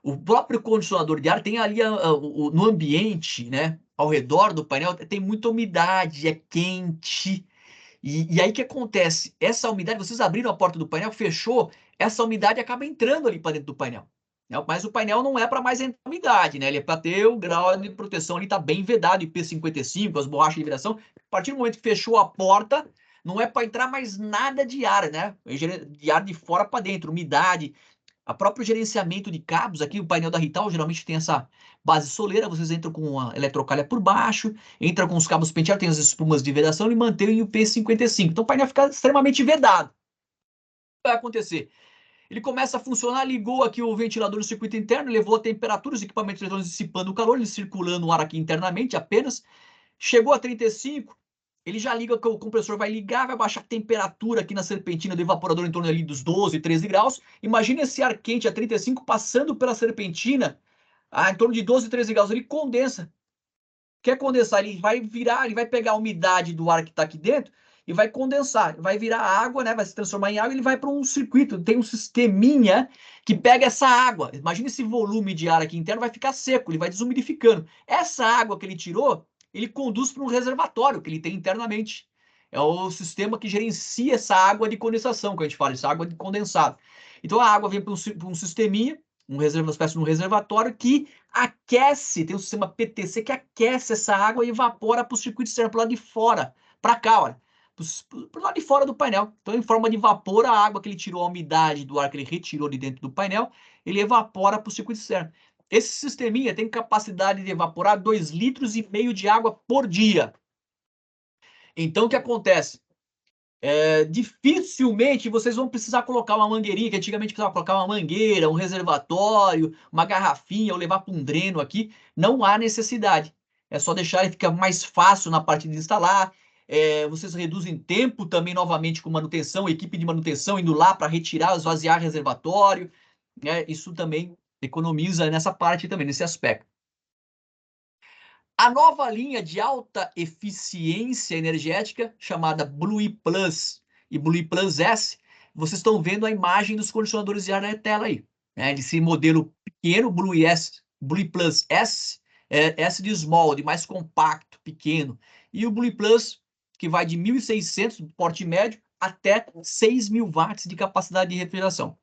O próprio condicionador de ar tem ali no ambiente, né? Ao redor do painel tem muita umidade, é quente. E aí o que acontece? Essa umidade, vocês abriram a porta do painel, fechou, essa umidade acaba entrando ali para dentro do painel. Né? Mas o painel não é para mais entrar umidade, né? Ele é para ter o grau de proteção ali, tá bem vedado, IP55, as borrachas de vedação. A partir do momento que fechou a porta, não é para entrar mais nada de ar, né? De ar de fora para dentro, umidade. A próprio gerenciamento de cabos, aqui o painel da Rital geralmente tem essa base soleira, vocês entram com a eletrocalha por baixo, entram com os cabos penteados, tem as espumas de vedação e mantém o P55. Então o painel fica extremamente vedado. O que vai acontecer? Ele começa a funcionar, ligou aqui o ventilador no circuito interno, levou a temperatura, os equipamentos eletrônicos dissipando o calor, ele circulando o ar aqui internamente apenas. Chegou a 35, ele já liga que o compressor vai ligar, vai baixar a temperatura aqui na serpentina do evaporador em torno ali dos 12, 13 graus. Imagina esse ar quente a 35 passando pela serpentina em torno de 12, 13 graus. Ele condensa. Quer condensar? Ele vai virar, ele vai pegar a umidade do ar que está aqui dentro e vai condensar. Vai virar água, né? Vai se transformar em água e ele vai para um circuito. Tem um sisteminha que pega essa água. Imagina esse volume de ar aqui interno, vai ficar seco, ele vai desumidificando. Essa água que ele tirou, ele conduz para um reservatório que ele tem internamente. É o sistema que gerencia essa água de condensação, que a gente fala, essa água de condensado. Então a água vem para um sisteminha, uma espécie de um reservatório que aquece, tem um sistema PTC que aquece essa água e evapora para o circuito externo, para o lado de fora, para cá, olha, para o lado de fora do painel. Então, em forma de vapor, a água que ele tirou, a umidade do ar que ele retirou de dentro do painel, ele evapora para o circuito externo. Esse sisteminha tem capacidade de evaporar 2,5 litros de água por dia. Então, o que acontece? Dificilmente vocês vão precisar colocar uma mangueirinha, que antigamente precisava colocar uma mangueira, um reservatório, uma garrafinha, ou levar para um dreno aqui. Não há necessidade. É só deixar e fica mais fácil na parte de instalar. Vocês reduzem tempo também, novamente, com manutenção, equipe de manutenção indo lá para retirar, esvaziar reservatório. Né? Isso também economiza nessa parte também, nesse aspecto. A nova linha de alta eficiência energética, chamada Blue Plus e Blue Plus S, vocês estão vendo a imagem dos condicionadores de ar na tela aí. Né? Esse modelo pequeno, Blue Plus S, S de small, de mais compacto, pequeno. E o Blue Plus, que vai de 1.600, porte médio, até 6.000 watts de capacidade de refrigeração.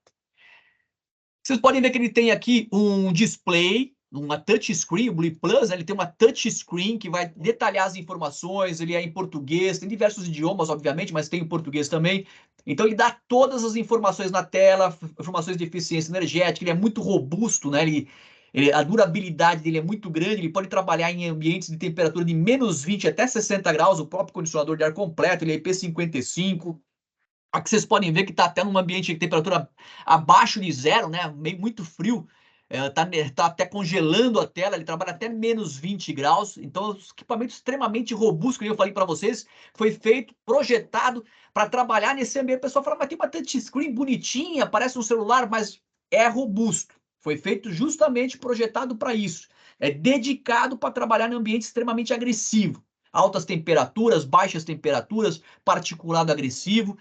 Vocês podem ver que ele tem aqui um display, uma touchscreen, o Blue Plus, ele tem uma touchscreen que vai detalhar as informações, ele é em português, tem diversos idiomas, obviamente, mas tem em português também. Então ele dá todas as informações na tela, informações de eficiência energética, ele é muito robusto, né? A durabilidade dele é muito grande, ele pode trabalhar em ambientes de temperatura de menos 20 até 60 graus, o próprio condicionador de ar completo, ele é IP55. Aqui vocês podem ver que está até num ambiente de temperatura abaixo de zero, né? Meio muito frio. Tá até congelando a tela, ele trabalha até menos 20 graus. Então, os equipamentos extremamente robustos, que eu falei para vocês, foi feito, projetado para trabalhar nesse ambiente. O pessoal fala, mas tem uma touchscreen bonitinha, parece um celular, mas é robusto. Foi feito justamente projetado para isso. É dedicado para trabalhar em ambiente extremamente agressivo. Altas temperaturas, baixas temperaturas, particulado agressivo.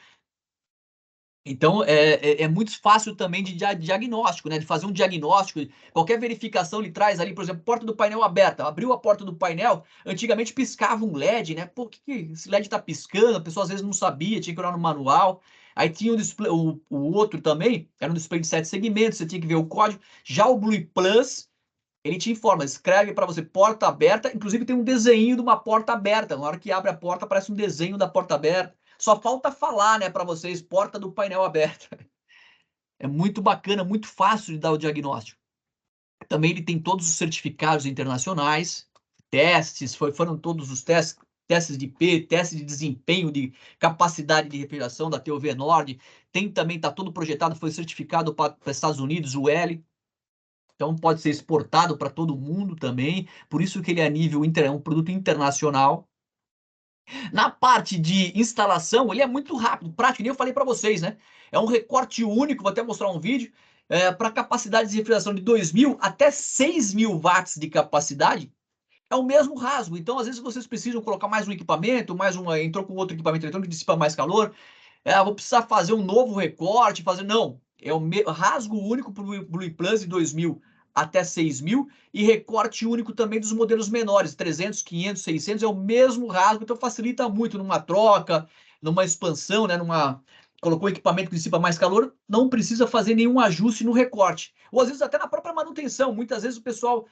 Então, é muito fácil também de diagnóstico, né? De fazer um diagnóstico. Qualquer verificação ele traz ali, por exemplo, porta do painel aberta. Abriu a porta do painel, antigamente piscava um LED, né? Pô, que esse LED tá piscando? A pessoa às vezes não sabia, tinha que olhar no manual. Aí tinha o display, o outro também, era um display de 7 segmentos, você tinha que ver o código. Já o Blue Plus, ele te informa, escreve para você porta aberta, inclusive tem um desenho de uma porta aberta. Na hora que abre a porta, aparece um desenho da porta aberta. Só falta falar, né, para vocês, porta do painel aberta. É muito bacana, muito fácil de dar o diagnóstico. Também ele tem todos os certificados internacionais, testes, foram todos os testes de IP, testes de desempenho, de capacidade de refrigeração da TUV Nord. Tem também, está todo projetado, foi certificado para Estados Unidos, o L. Então pode ser exportado para todo mundo também. Por isso que ele é a nível é um produto internacional. Na parte de instalação, ele é muito rápido, prático, nem eu falei para vocês, né? É um recorte único, vou até mostrar um vídeo, para capacidade de refrigeração de 2.000 até 6.000 watts de capacidade, é o mesmo rasgo. Então, às vezes, vocês precisam colocar mais um equipamento, entrou com outro equipamento eletrônico que dissipa mais calor, vou precisar fazer um novo recorte, não. É o rasgo único para o Blue Plus de 2.000 até 6.000 e recorte único também dos modelos menores, 300, 500, 600, é o mesmo rasgo, então facilita muito numa troca, numa expansão, né, colocou equipamento que dissipa mais calor, não precisa fazer nenhum ajuste no recorte. Ou às vezes até na própria manutenção, muitas vezes o pessoal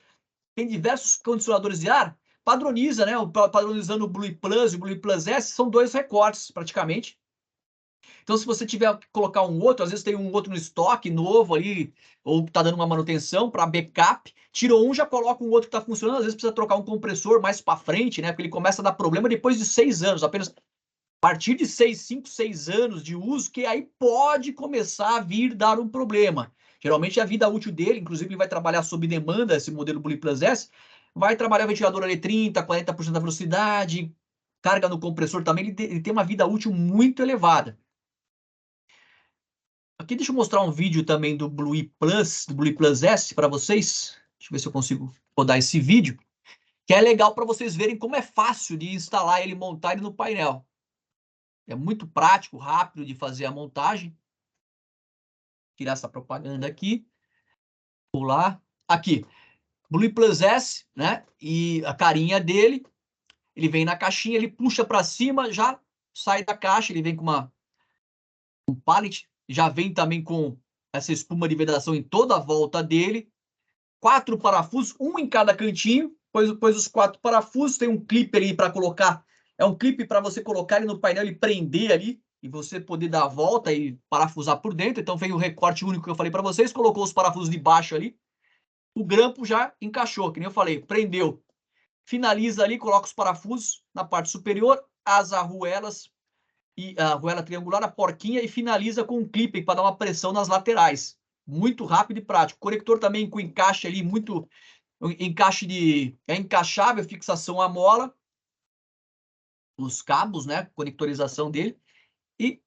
tem diversos condicionadores de ar, padroniza, né, padronizando o Blue Plus e o Blue Plus S, são 2 recortes praticamente. Então, se você tiver que colocar um outro, às vezes tem um outro no estoque novo ali, ou está dando uma manutenção para backup, tirou um, já coloca um outro que está funcionando, às vezes precisa trocar um compressor mais para frente, né? Porque ele começa a dar problema depois de 6 anos, apenas a partir de 5, 6 anos de uso, que aí pode começar a vir dar um problema. Geralmente a vida útil dele, inclusive ele vai trabalhar sob demanda, esse modelo Blue Plus S, vai trabalhar ventilador ali 30, 40% da velocidade, carga no compressor também, ele tem uma vida útil muito elevada. Aqui deixa eu mostrar um vídeo também do Blue Plus S para vocês. Deixa eu ver se eu consigo rodar esse vídeo, que é legal para vocês verem como é fácil de instalar ele, montar ele no painel. É muito prático, rápido de fazer a montagem. Vou tirar essa propaganda aqui. Pular. Aqui, Blue Plus S, né? E a carinha dele, ele vem na caixinha, ele puxa para cima, já sai da caixa, ele vem com um pallet, já vem também com essa espuma de vedação em toda a volta dele. 4 parafusos, um em cada cantinho, depois os 4 parafusos, tem um clipe ali para colocar, é um clipe para você colocar ele no painel e prender ali, e você poder dar a volta e parafusar por dentro. Então veio o recorte único que eu falei para vocês, colocou os parafusos de baixo ali, o grampo já encaixou, que nem eu falei, prendeu. Finaliza ali, coloca os parafusos na parte superior, as arruelas, e a arruela triangular, a porquinha, e finaliza com um clipe para dar uma pressão nas laterais. Muito rápido e prático. Conector também com encaixe ali, muito encaixe é encaixável, fixação à mola, os cabos, né, conectorização dele, e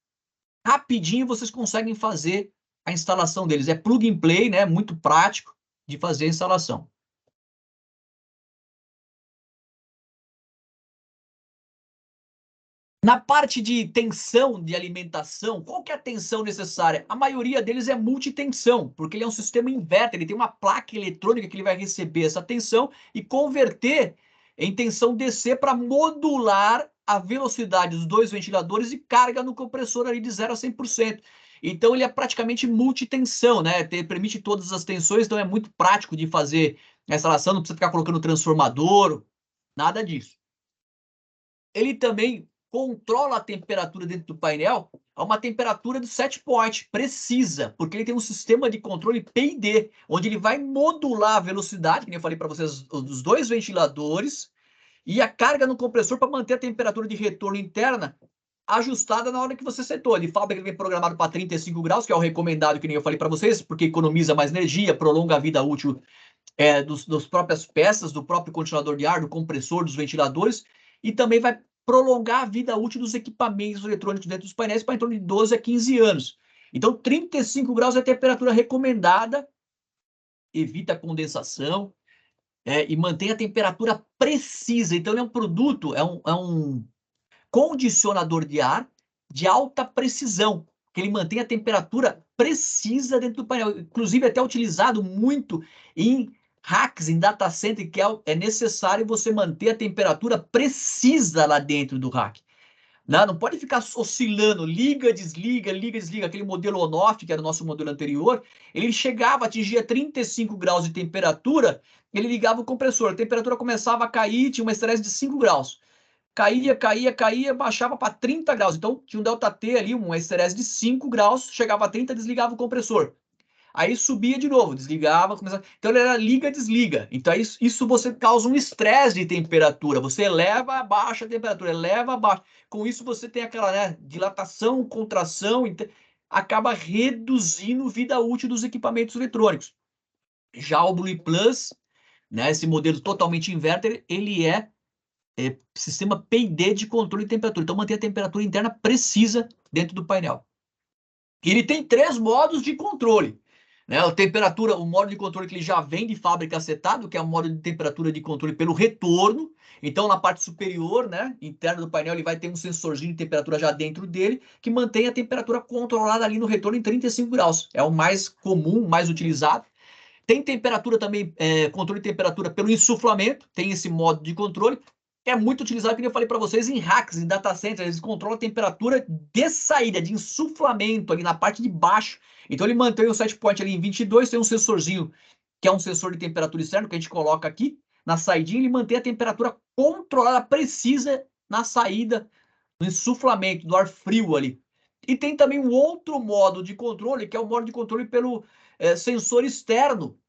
rapidinho vocês conseguem fazer a instalação deles. É plug and play, né, muito prático de fazer a instalação. Na parte de tensão de alimentação, qual que é a tensão necessária? A maioria deles é multitensão, porque ele é um sistema inverter, ele tem uma placa eletrônica que ele vai receber essa tensão e converter em tensão DC para modular a velocidade dos 2 ventiladores e carga no compressor ali de 0 a 100%. Então ele é praticamente multitensão, né? Permite todas as tensões, então é muito prático de fazer a instalação, não precisa ficar colocando transformador, nada disso. Ele também controla a temperatura dentro do painel a uma temperatura do set point, precisa, porque ele tem um sistema de controle PID, onde ele vai modular a velocidade, que nem eu falei para vocês, dos dois ventiladores, e a carga no compressor para manter a temperatura de retorno interna ajustada na hora que você setou. De fábrica ele vem programado para 35 graus, que é o recomendado, que nem eu falei para vocês, porque economiza mais energia, prolonga a vida útil das próprias peças, do próprio continuador de ar, do compressor, dos ventiladores, e também vai prolongar a vida útil dos equipamentos eletrônicos dentro dos painéis para em torno de 12 a 15 anos. Então, 35 graus é a temperatura recomendada, evita a condensação, e mantém a temperatura precisa. Então, ele é um produto, é um condicionador de ar de alta precisão, que ele mantém a temperatura precisa dentro do painel. Inclusive, é até utilizado muito em racks, em data center, que é necessário você manter a temperatura precisa lá dentro do rack. Não pode ficar oscilando, liga, desliga, aquele modelo on-off, que era o nosso modelo anterior, ele chegava, atingia 35 graus de temperatura, ele ligava o compressor, a temperatura começava a cair, tinha uma estresse de 5 graus. Caía, baixava para 30 graus. Então, tinha um ΔT ali, um estresse de 5 graus, chegava a 30, desligava o compressor. Aí subia de novo, desligava, começava. Então, ele era liga, desliga. Então, isso você causa um estresse de temperatura. Você eleva, abaixa a temperatura, eleva, abaixa. Com isso, você tem aquela, né, dilatação, contração, acaba reduzindo a vida útil dos equipamentos eletrônicos. Já o Blue Plus, né, esse modelo totalmente inverter, ele é sistema PID de controle de temperatura. Então, mantém a temperatura interna precisa dentro do painel. Ele tem 3 modos de controle. Né? A temperatura, o modo de controle que ele já vem de fábrica setado, que é o modo de temperatura de controle pelo retorno. Então, na parte superior, né, interna do painel, ele vai ter um sensorzinho de temperatura já dentro dele, que mantém a temperatura controlada ali no retorno em 35 graus. É o mais comum, mais utilizado. Tem temperatura também, controle de temperatura pelo insuflamento, tem esse modo de controle. É muito utilizado, como eu falei para vocês, em racks, em data centers, eles controlam a temperatura de saída, de insuflamento ali na parte de baixo. Então ele mantém o set point ali em 22, tem um sensorzinho, que é um sensor de temperatura externo, que a gente coloca aqui na saidinha, ele mantém a temperatura controlada, precisa na saída, no insuflamento, do ar frio ali. E tem também um outro modo de controle, que é o modo de controle pelo sensor externo,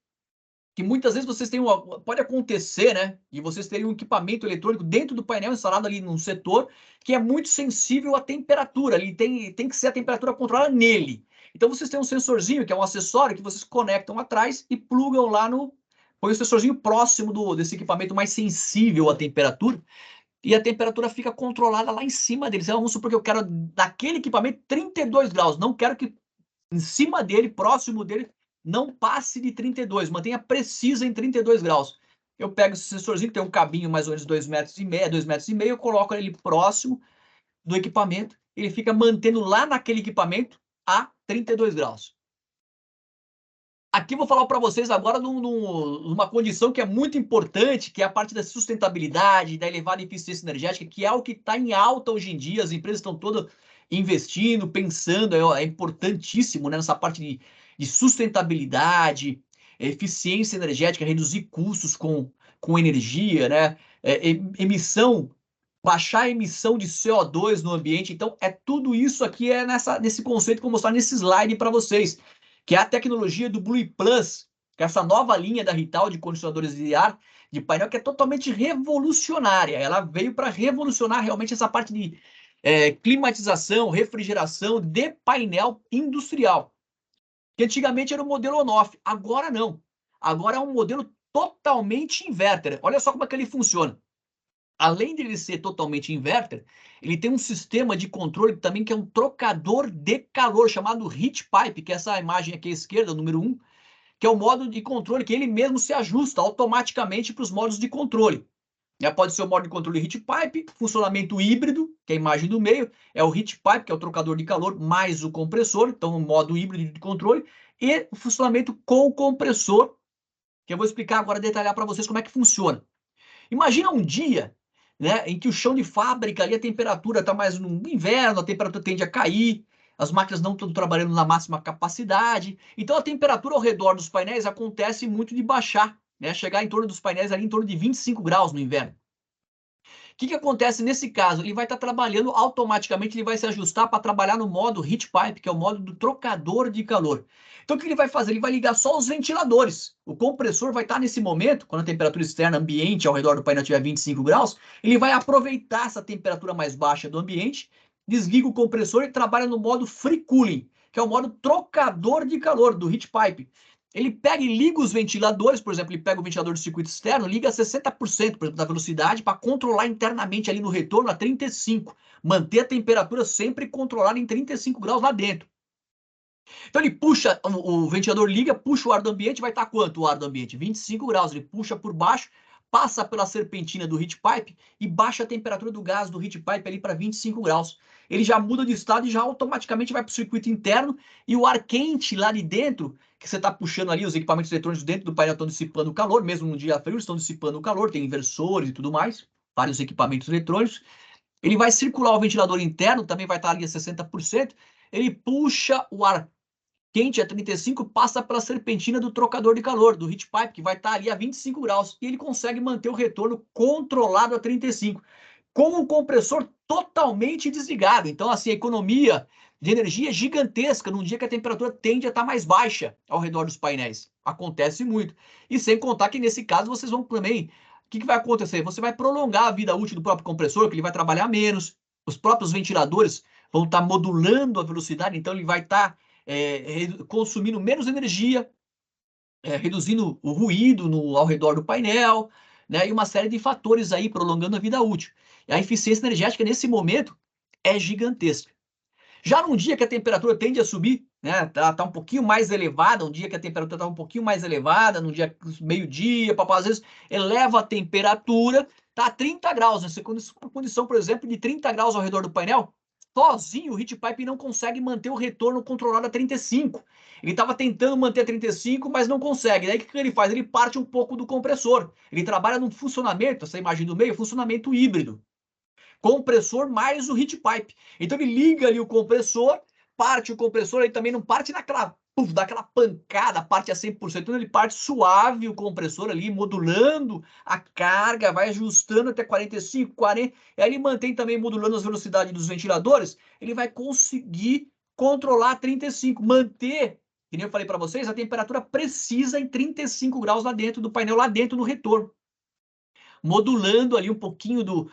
que muitas vezes vocês têm pode acontecer, né? E vocês terem um equipamento eletrônico dentro do painel instalado ali num setor que é muito sensível à temperatura. Ali tem que ser a temperatura controlada nele. Então vocês têm um sensorzinho, que é um acessório que vocês conectam atrás e plugam lá no. Põe o sensorzinho próximo desse equipamento mais sensível à temperatura. E a temperatura fica controlada lá em cima deles. Então, vamos supor que eu quero daquele equipamento 32 graus. Não quero que em cima dele, próximo dele, não passe de 32, mantenha precisa em 32 graus. Eu pego esse sensorzinho, que tem um cabinho mais ou menos 2,5 metros, 2,5 metros, eu coloco ele próximo do equipamento, ele fica mantendo lá naquele equipamento a 32 graus. Aqui eu vou falar para vocês agora numa condição que é muito importante, que é a parte da sustentabilidade, da elevada eficiência energética, que é o que está em alta hoje em dia. As empresas estão todas investindo, pensando, é importantíssimo, né, nessa parte de sustentabilidade, eficiência energética, reduzir custos com energia, né, emissão, baixar a emissão de CO2 no ambiente. Então, tudo isso aqui nesse conceito que eu vou mostrar nesse slide para vocês, que é a tecnologia do Blue Plus, que é essa nova linha da Rital de condicionadores de ar, de painel, que é totalmente revolucionária. Ela veio para revolucionar realmente essa parte de climatização, refrigeração de painel industrial. Que antigamente era o modelo on-off, agora não. Agora é um modelo totalmente inverter. Olha só como é que ele funciona. Além de ele ser totalmente inverter, ele tem um sistema de controle também que é um trocador de calor, chamado heat pipe, que é essa imagem aqui à esquerda, número 1, que é o modo de controle que ele mesmo se ajusta automaticamente para os modos de controle. Pode ser o modo de controle heat pipe, funcionamento híbrido, que é a imagem do meio, é o heat pipe, que é o trocador de calor, mais o compressor, então o modo híbrido de controle, e o funcionamento com o compressor, que eu vou explicar agora, detalhar para vocês como é que funciona. Imagina um dia, né, em que o chão de fábrica ali a temperatura está mais no inverno, a temperatura tende a cair, as máquinas não estão trabalhando na máxima capacidade, então a temperatura ao redor dos painéis acontece muito de baixar, né, chegar em torno dos painéis ali em torno de 25 graus no inverno. O que acontece nesse caso? Ele vai estar trabalhando automaticamente, ele vai se ajustar para trabalhar no modo heat pipe, que é o modo do trocador de calor. Então, o que ele vai fazer? Ele vai ligar só os ventiladores. O compressor vai estar nesse momento, quando a temperatura externa ambiente ao redor do painel tiver 25 graus, ele vai aproveitar essa temperatura mais baixa do ambiente, desliga o compressor e trabalha no modo free cooling, que é o modo trocador de calor do heat pipe. Ele pega e liga os ventiladores, por exemplo, ele pega o ventilador de circuito externo, liga a 60%, por exemplo, da velocidade para controlar internamente ali no retorno a 35, manter a temperatura sempre controlada em 35 graus lá dentro. Então ele puxa, o ventilador liga, puxa o ar do ambiente, vai estar quanto o ar do ambiente? 25 graus, ele puxa por baixo, passa pela serpentina do heat pipe e baixa a temperatura do gás do heat pipe ali para 25 graus. Ele já muda de estado e já automaticamente vai para o circuito interno e o ar quente lá de dentro, que você está puxando ali, os equipamentos eletrônicos dentro do painel estão dissipando o calor, mesmo no dia frio, estão dissipando o calor, tem inversores e tudo mais, vários equipamentos eletrônicos. Ele vai circular o ventilador interno, também vai estar ali a 60%, ele puxa o ar quente a 35, passa pela serpentina do trocador de calor, do heat pipe, que vai estar ali a 25 graus, e ele consegue manter o retorno controlado a 35, com o compressor totalmente desligado. Então, assim, a economia de energia é gigantesca num dia que a temperatura tende a estar mais baixa ao redor dos painéis. Acontece muito. E sem contar que, nesse caso, vocês vão também... O que vai acontecer? Você vai prolongar a vida útil do próprio compressor, que ele vai trabalhar menos. Os próprios ventiladores vão estar modulando a velocidade, então ele vai estar consumindo menos energia, reduzindo o ruído ao redor do painel, né? E uma série de fatores aí prolongando a vida útil. E a eficiência energética nesse momento é gigantesca. Já num dia que a temperatura tende a subir, né? Tá um pouquinho mais elevada, um dia que a temperatura está um pouquinho mais elevada, num dia meio-dia, às vezes eleva a temperatura, tá a 30 graus, nessa condição, por exemplo, de 30 graus ao redor do painel, sozinho o heat pipe não consegue manter o retorno controlado a 35. Ele estava tentando manter a 35, mas não consegue. Daí o que ele faz? Ele parte um pouco do compressor. Ele trabalha num funcionamento, essa imagem do meio, funcionamento híbrido. Compressor mais o heat pipe. Então ele liga ali o compressor, parte o compressor, ele também não parte naquela, dá aquela pancada, parte a 100%, então ele parte suave o compressor ali, modulando a carga, vai ajustando até 45, 40, e aí ele mantém também modulando as velocidades dos ventiladores, ele vai conseguir controlar 35, manter, que nem eu falei para vocês, a temperatura precisa em 35 graus lá dentro do painel, lá dentro no retorno, modulando ali um pouquinho do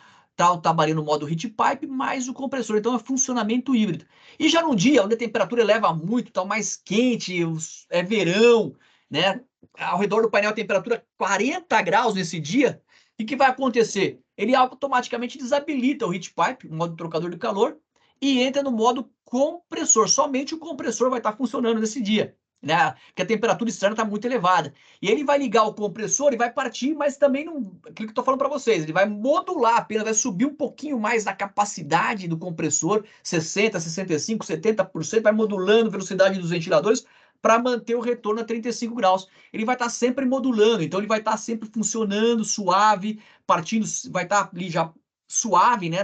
trabalhando no modo heat pipe, mais o compressor. Então é funcionamento híbrido. E já num dia onde a temperatura eleva muito, está mais quente, é verão, né? Ao redor do painel a temperatura 40 graus nesse dia, o que vai acontecer? Ele automaticamente desabilita o heat pipe, o modo trocador de calor, e entra no modo compressor. Somente o compressor vai estar funcionando nesse dia, né? Porque a temperatura externa está muito elevada. E ele vai ligar o compressor e vai partir, mas também não. Aquilo que eu estou falando para vocês, ele vai modular apenas, vai subir um pouquinho mais da capacidade do compressor, 60%, 65%, 70%, vai modulando a velocidade dos ventiladores para manter o retorno a 35 graus. Ele vai estar sempre modulando, então ele vai estar sempre funcionando suave, partindo, vai estar ali já suave, né,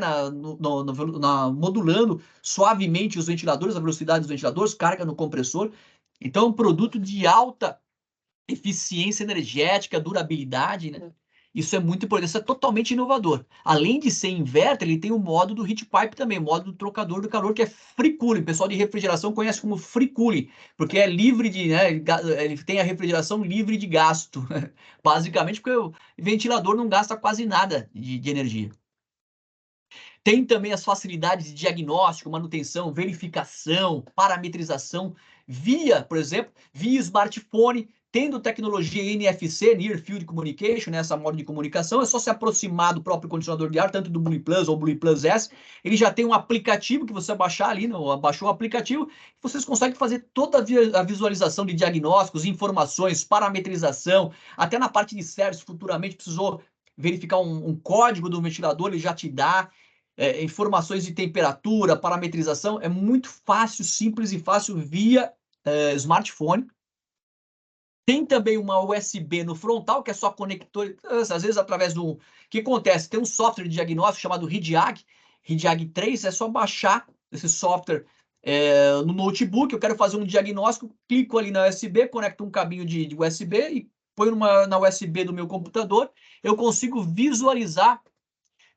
modulando suavemente os ventiladores, a velocidade dos ventiladores, carga no compressor. Então, é um produto de alta eficiência energética, durabilidade, né? Isso é muito importante, isso é totalmente inovador. Além de ser inverter, ele tem o modo do heat pipe também, o modo do trocador do calor, que é free cooling. O pessoal de refrigeração conhece como free cooling, porque é livre de, né, ele tem a refrigeração livre de gasto, basicamente porque o ventilador não gasta quase nada de energia. Tem também as facilidades de diagnóstico, manutenção, verificação, parametrização via, por exemplo, via smartphone, tendo tecnologia NFC, Near Field Communication, né, essa modo de comunicação, é só se aproximar do próprio condicionador de ar, tanto do Blue Plus ou Blue Plus S, ele já tem um aplicativo que você baixar ali, baixou o aplicativo, vocês conseguem fazer toda a visualização de diagnósticos, informações, parametrização, até na parte de serviço, futuramente precisou verificar um código do ventilador, ele já te dá, informações de temperatura, parametrização, é muito fácil, simples e fácil via smartphone. Tem também uma USB no frontal, que é só conector, às vezes através do... O que acontece? Tem um software de diagnóstico chamado RIDIAG, RIDIAG 3, é só baixar esse software no notebook, eu quero fazer um diagnóstico, clico ali na USB, conecto um cabinho de USB e ponho na USB do meu computador, eu consigo visualizar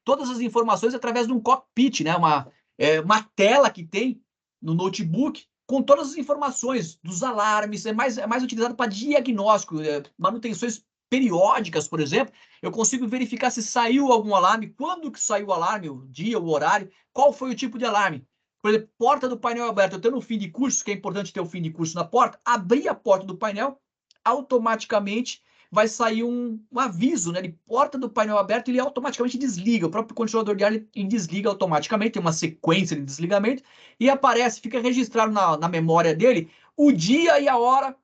todas as informações através de um cockpit, né? Uma tela que tem no notebook com todas as informações dos alarmes, é mais utilizado para diagnóstico, manutenções periódicas, por exemplo. Eu consigo verificar se saiu algum alarme, quando que saiu o alarme, o dia, o horário, qual foi o tipo de alarme. Por exemplo, porta do painel aberta, eu tenho no fim de curso, que é importante ter o fim de curso na porta, abrir a porta do painel, automaticamente vai sair um aviso, né? De porta do painel aberto, ele automaticamente desliga. O próprio condicionador de ar ele desliga automaticamente, tem uma sequência de desligamento, e aparece, fica registrado na memória dele o dia e a hora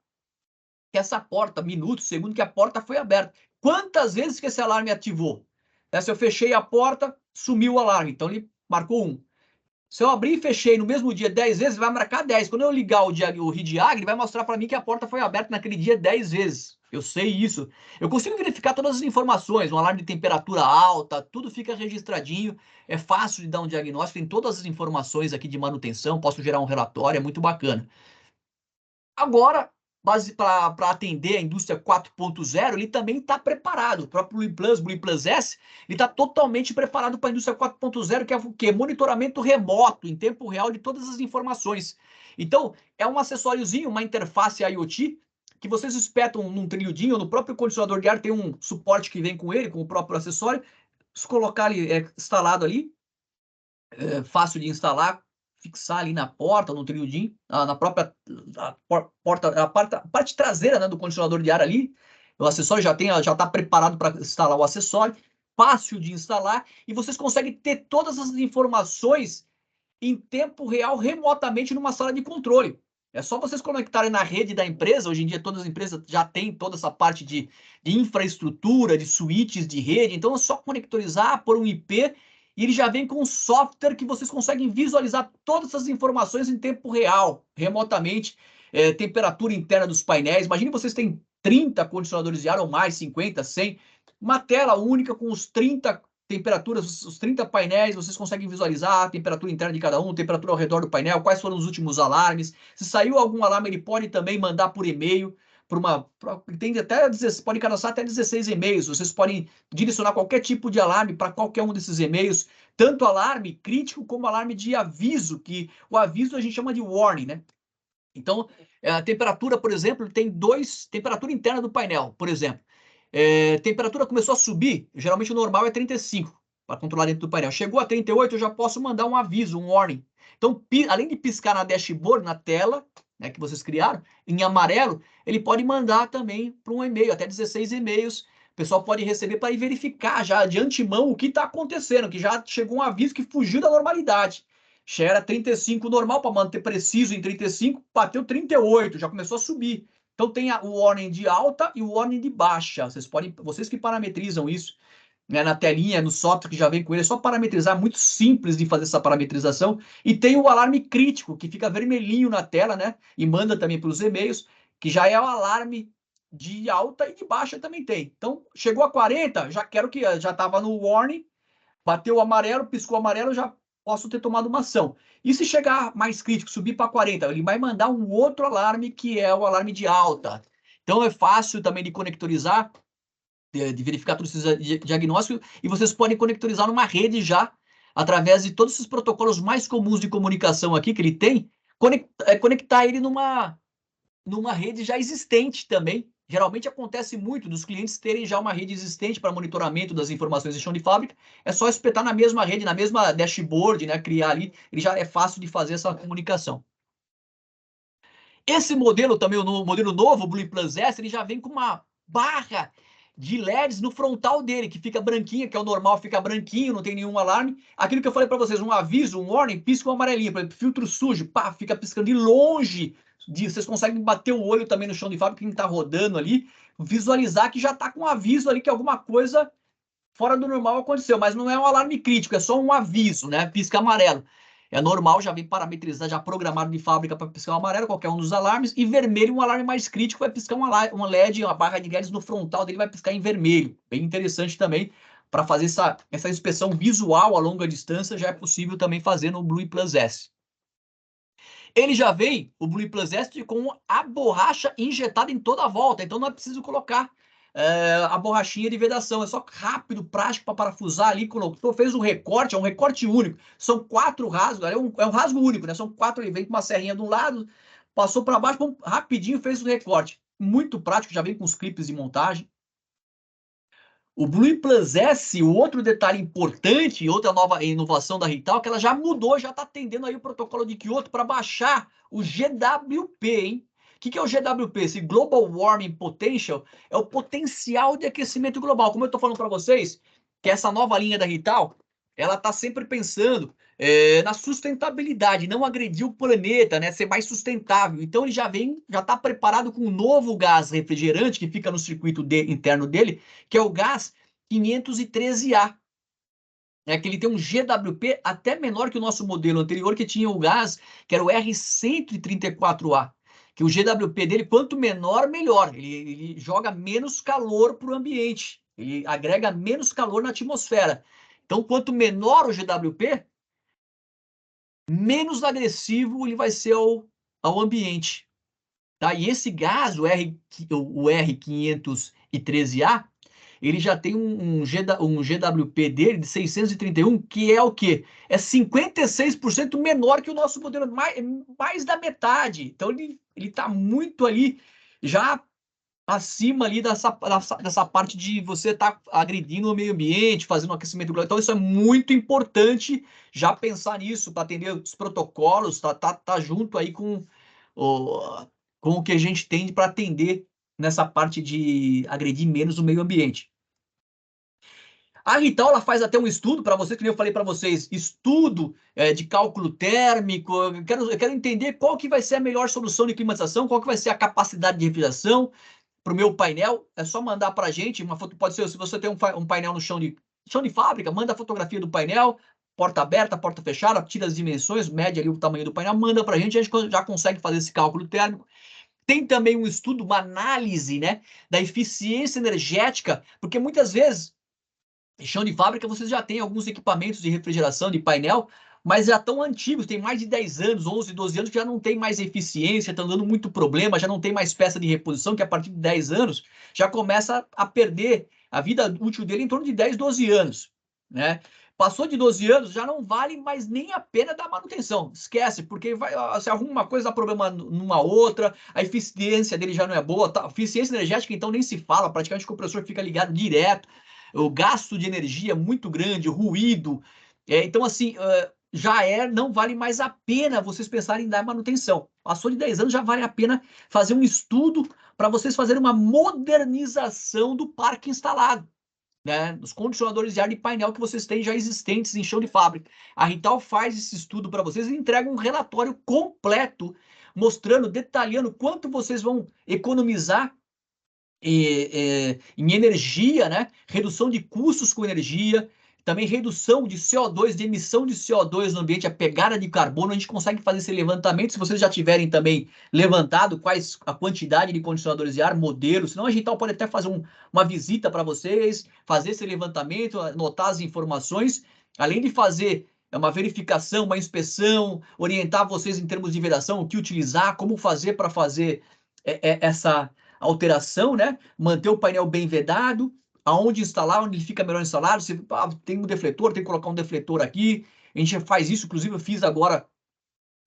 que essa porta, minuto, segundo que a porta foi aberta. Quantas vezes que esse alarme ativou? Se eu fechei a porta, sumiu o alarme, então ele marcou 1. Se eu abrir e fechei no mesmo dia 10 vezes, vai marcar 10. Quando eu ligar o RIDIAG, ele vai mostrar para mim que a porta foi aberta naquele dia 10 vezes. Eu sei isso. Eu consigo verificar todas as informações, um alarme de temperatura alta, tudo fica registradinho. É fácil de dar um diagnóstico, tem todas as informações aqui de manutenção, posso gerar um relatório, é muito bacana. Agora, para atender a indústria 4.0, ele também está preparado. O próprio Blue Plus S, ele está totalmente preparado para a indústria 4.0, que é o quê? Monitoramento remoto, em tempo real, de todas as informações. Então, é um acessóriozinho, uma interface IoT, que vocês espetam num trilhodinho, ou no próprio condicionador de ar tem um suporte que vem com ele, com o próprio acessório. Se colocar ali, instalado ali, fácil de instalar, fixar ali na porta, no trilhodinho, na própria porta, a parte traseira, né, do condicionador de ar ali. O acessório já está preparado para instalar o acessório, fácil de instalar, e vocês conseguem ter todas as informações em tempo real, remotamente, numa sala de controle. É só vocês conectarem na rede da empresa. Hoje em dia, todas as empresas já têm toda essa parte de infraestrutura, de switches de rede. Então, é só conectorizar, pôr um IP, e ele já vem com um software que vocês conseguem visualizar todas essas informações em tempo real, remotamente. Temperatura interna dos painéis. Imagine vocês têm 30 condicionadores de ar ou mais, 50, 100. Uma tela única com os 30 temperaturas, os 30 painéis, vocês conseguem visualizar a temperatura interna de cada um, temperatura ao redor do painel, quais foram os últimos alarmes. Se saiu algum alarme, ele pode também mandar por e-mail. Tem até, pode cadastrar até 16 e-mails. Vocês podem direcionar qualquer tipo de alarme para qualquer um desses e-mails, tanto alarme crítico como alarme de aviso, que o aviso a gente chama de warning, né? Então, a temperatura, por exemplo, tem temperatura interna do painel, por exemplo. Temperatura começou a subir, geralmente o normal é 35, para controlar dentro do painel. Chegou a 38, eu já posso mandar um aviso, um warning. Então, além de piscar na dashboard, na tela, né, que vocês criaram, em amarelo, ele pode mandar também para um e-mail, até 16 e-mails. O pessoal pode receber para ir verificar já de antemão o que está acontecendo, que já chegou um aviso que fugiu da normalidade. Já era 35 normal, para manter preciso em 35, bateu 38, já começou a subir. Então tem o warning de alta e o warning de baixa. Vocês que parametrizam isso, né, na telinha, no software que já vem com ele, é só parametrizar, muito simples de fazer essa parametrização. E tem o alarme crítico, que fica vermelhinho na tela, né? E manda também pelos e-mails, que já é o alarme de alta e de baixa também tem. Então, chegou a 40, já estava no warning, bateu o amarelo, piscou o amarelo, já posso ter tomado uma ação. E se chegar mais crítico, subir para 40, ele vai mandar um outro alarme, que é o alarme de alta. Então, é fácil também de conectorizar, de verificar todos esses diagnósticos, e vocês podem conectorizar numa rede já, através de todos esses protocolos mais comuns de comunicação aqui que ele tem, conectar ele numa rede já existente também. Geralmente acontece muito dos clientes terem já uma rede existente para monitoramento das informações de chão de fábrica. É só espetar na mesma rede, na mesma dashboard, né? Criar ali, ele já é fácil de fazer essa comunicação. Esse modelo também, o modelo novo, o Blue Plus S, ele já vem com uma barra de LEDs no frontal dele, que fica branquinha, que é o normal, fica branquinho, não tem nenhum alarme. Aquilo que eu falei para vocês, um aviso, um warning, pisca um amarelinho, por exemplo, filtro sujo, pá, fica piscando de longe. Vocês conseguem bater o olho também no chão de fábrica, quem está rodando ali, visualizar que já está com um aviso ali que alguma coisa fora do normal aconteceu, mas não é um alarme crítico, é só um aviso, né? Pisca amarelo. É normal, já vem parametrizado, já programado de fábrica para piscar o amarelo, qualquer um dos alarmes, e vermelho, um alarme mais crítico, vai piscar uma LED, uma barra de LEDs no frontal dele, vai piscar em vermelho. Bem interessante também, para fazer essa inspeção visual a longa distância, já é possível também fazer no Blue Plus S. Ele já vem, o Blue Plus S, com a borracha injetada em toda a volta, então não é preciso colocar a borrachinha de vedação. É só rápido, prático para parafusar ali, colocou, fez um recorte, é um recorte único. São 4 rasgos, é um rasgo único, né? São 4, ele vem com uma serrinha de um lado, passou para baixo, rapidinho fez o recorte. Muito prático, já vem com os clipes de montagem. O Blue Plus S, o outro detalhe importante, outra nova inovação da Rital, que ela já mudou, já está atendendo aí o protocolo de Kyoto para baixar o GWP, hein? O que é o GWP? Esse Global Warming Potential é o potencial de aquecimento global. Como eu estou falando para vocês, que essa nova linha da Rital, ela está sempre pensando na sustentabilidade, não agredir o planeta, né? Ser mais sustentável. Então ele já está preparado com um novo gás refrigerante que fica no circuito interno dele, que é o gás 513A. Que ele tem um GWP até menor que o nosso modelo anterior, que tinha o gás, que era o R134A. Que o GWP dele, quanto menor, melhor. Ele joga menos calor para o ambiente. Ele agrega menos calor na atmosfera. Então, quanto menor o GWP, menos agressivo ele vai ser ao ambiente. Tá? E esse gás, o R513A, ele já tem um GWP dele de 631, que é o quê? É 56% menor que o nosso modelo, mais da metade. Então, ele está muito ali, já acima ali dessa parte de você estar agredindo o meio ambiente, fazendo um aquecimento global. Então, isso é muito importante, já pensar nisso, para atender os protocolos, tá junto aí com o que a gente tem para atender nessa parte de agredir menos o meio ambiente. A Rital, ela faz até um estudo para vocês, que nem eu falei para vocês, estudo de cálculo térmico. Eu quero entender qual que vai ser a melhor solução de climatização, qual que vai ser a capacidade de refrigeração para o meu painel. É só mandar para a gente uma foto. Pode ser, se você tem um painel no chão de fábrica, manda a fotografia do painel, porta aberta, porta fechada, tira as dimensões, mede ali o tamanho do painel, manda para a gente já consegue fazer esse cálculo térmico. Tem também um estudo, uma análise, né, da eficiência energética, porque muitas vezes em chão de fábrica, vocês já têm alguns equipamentos de refrigeração, de painel, mas já estão antigos, tem mais de 10 anos, 11, 12 anos, que já não tem mais eficiência, estão dando muito problema, já não tem mais peça de reposição, que a partir de 10 anos já começa a perder a vida útil dele em torno de 10, 12 anos, né? Passou de 12 anos, já não vale mais nem a pena da manutenção. Esquece, porque se arruma uma coisa, dá problema numa outra, a eficiência dele já não é boa, tá? A eficiência energética, então, nem se fala, praticamente o compressor fica ligado direto, o gasto de energia é muito grande, o ruído. Então, assim, não vale mais a pena vocês pensarem em dar manutenção. Passou de 10 anos, já vale a pena fazer um estudo para vocês fazerem uma modernização do parque instalado, né? Dos condicionadores de ar de painel que vocês têm já existentes em chão de fábrica. A Rital faz esse estudo para vocês e entrega um relatório completo, mostrando, detalhando quanto vocês vão economizar em energia, né? Redução de custos com energia, também redução de CO2, de emissão de CO2 no ambiente, a pegada de carbono. A gente consegue fazer esse levantamento. Se vocês já tiverem também levantado quais a quantidade de condicionadores de ar, modelos, senão a gente pode até fazer uma visita para vocês, fazer esse levantamento, anotar as informações, além de fazer uma verificação, uma inspeção, orientar vocês em termos de vedação, o que utilizar, como fazer para fazer essa alteração, né? Manter o painel bem vedado, aonde instalar, onde ele fica melhor instalado. Se tem um defletor, tem que colocar um defletor aqui. A gente faz isso, inclusive eu fiz agora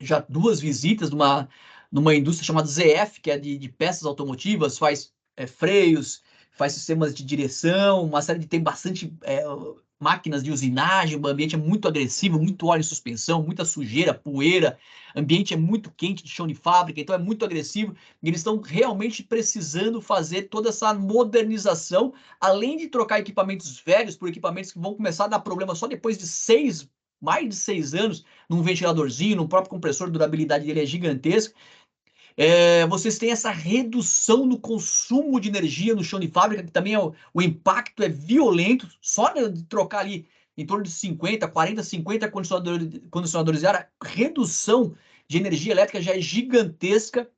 já 2 visitas numa indústria chamada ZF, que é de peças automotivas, faz freios, faz sistemas de direção, uma série de tem bastante máquinas de usinagem, o ambiente é muito agressivo, muito óleo em suspensão, muita sujeira, poeira, ambiente é muito quente de chão de fábrica, então é muito agressivo, e eles estão realmente precisando fazer toda essa modernização, além de trocar equipamentos velhos por equipamentos que vão começar a dar problema só depois de mais de 6 anos, num ventiladorzinho, num próprio compressor, a durabilidade dele é gigantesca. Vocês têm essa redução no consumo de energia no chão de fábrica, que também o impacto é violento, só de trocar ali em torno de 50, 40, 50 condicionadores de ar, a redução de energia elétrica já é gigantesca,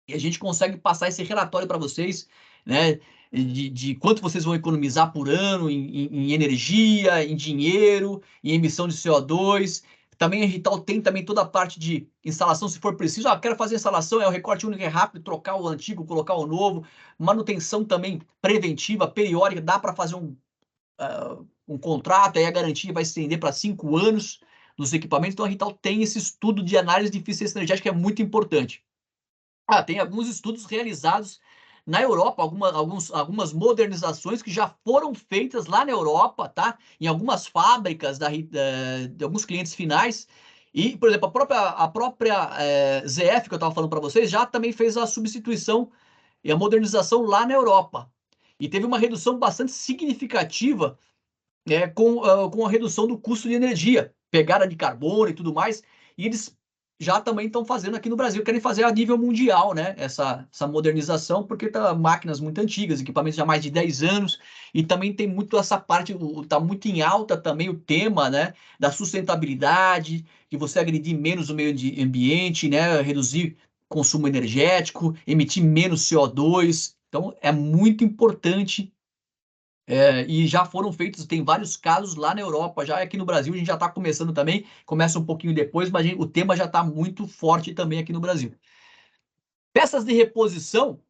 e a gente consegue passar esse relatório para vocês, né, de quanto vocês vão economizar por ano em energia, em dinheiro, em emissão de CO2. Também a Rital tem também toda a parte de instalação, se for preciso. Quero fazer instalação, é o recorte único, é rápido, trocar o antigo, colocar o novo. Manutenção também preventiva, periódica, dá para fazer um contrato, aí a garantia vai se estender para 5 anos dos equipamentos. Então a Rital tem esse estudo de análise de eficiência energética que é muito importante. Tem alguns estudos realizados na Europa, algumas modernizações que já foram feitas lá na Europa, tá? Em algumas fábricas de alguns clientes finais. E, por exemplo, a própria ZF, que eu estava falando para vocês, já também fez a substituição e a modernização lá na Europa. E teve uma redução bastante significativa com a redução do custo de energia, pegada de carbono e tudo mais. E eles já também estão fazendo aqui no Brasil, querem fazer a nível mundial, né? Essa modernização, porque tá máquinas muito antigas, equipamentos já mais de 10 anos, e também tem muito essa parte, tá muito em alta também o tema, né? Da sustentabilidade, de você agredir menos o meio ambiente, né? Reduzir consumo energético, emitir menos CO2. Então, é muito importante e já foram feitos, tem vários casos lá na Europa, já aqui no Brasil a gente já está começando também, começa um pouquinho depois, mas o tema já está muito forte também aqui no Brasil. Peças de reposição,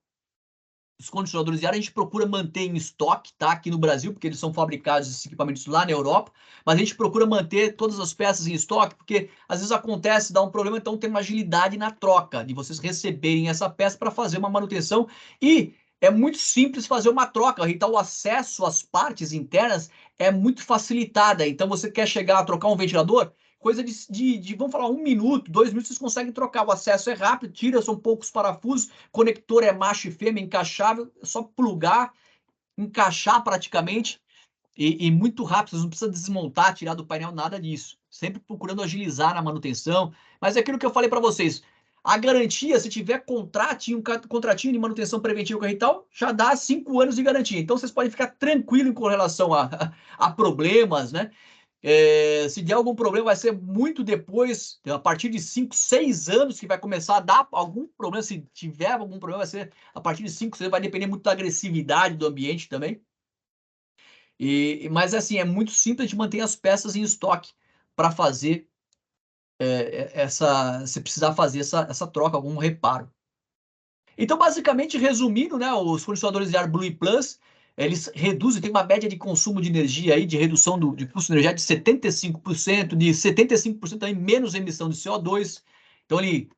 os condicionadores de ar a gente procura manter em estoque, tá? Aqui no Brasil, porque eles são fabricados, esses equipamentos lá na Europa, mas a gente procura manter todas as peças em estoque, porque às vezes acontece, dá um problema, então tem uma agilidade na troca, de vocês receberem essa peça para fazer uma manutenção e é muito simples fazer uma troca, então o acesso às partes internas é muito facilitada. Então você quer chegar a trocar um ventilador, coisa vamos falar, 1 minuto, 2 minutos, vocês conseguem trocar. O acesso é rápido, tira, são poucos parafusos, conector é macho e fêmea, encaixável, é só plugar, encaixar praticamente, e muito rápido, vocês não precisam desmontar, tirar do painel, nada disso. Sempre procurando agilizar na manutenção. Mas é aquilo que eu falei para vocês, a garantia, se tiver contratinho de manutenção preventiva com a Rital, já dá 5 anos de garantia. Então vocês podem ficar tranquilos com relação a problemas, né? Se der algum problema, vai ser muito depois, a partir de 5, 6 anos que vai começar a dar algum problema. Se tiver algum problema, vai ser a partir de 5, 6, vai depender muito da agressividade do ambiente também. Mas assim, é muito simples de manter as peças em estoque para fazer se precisar fazer essa troca, algum reparo. Então, basicamente, resumindo, né, os condicionadores de ar Blue Plus, eles reduzem, tem uma média de consumo de energia aí, de redução de custo energético de 75%, de 75% também menos emissão de CO2. Então, ele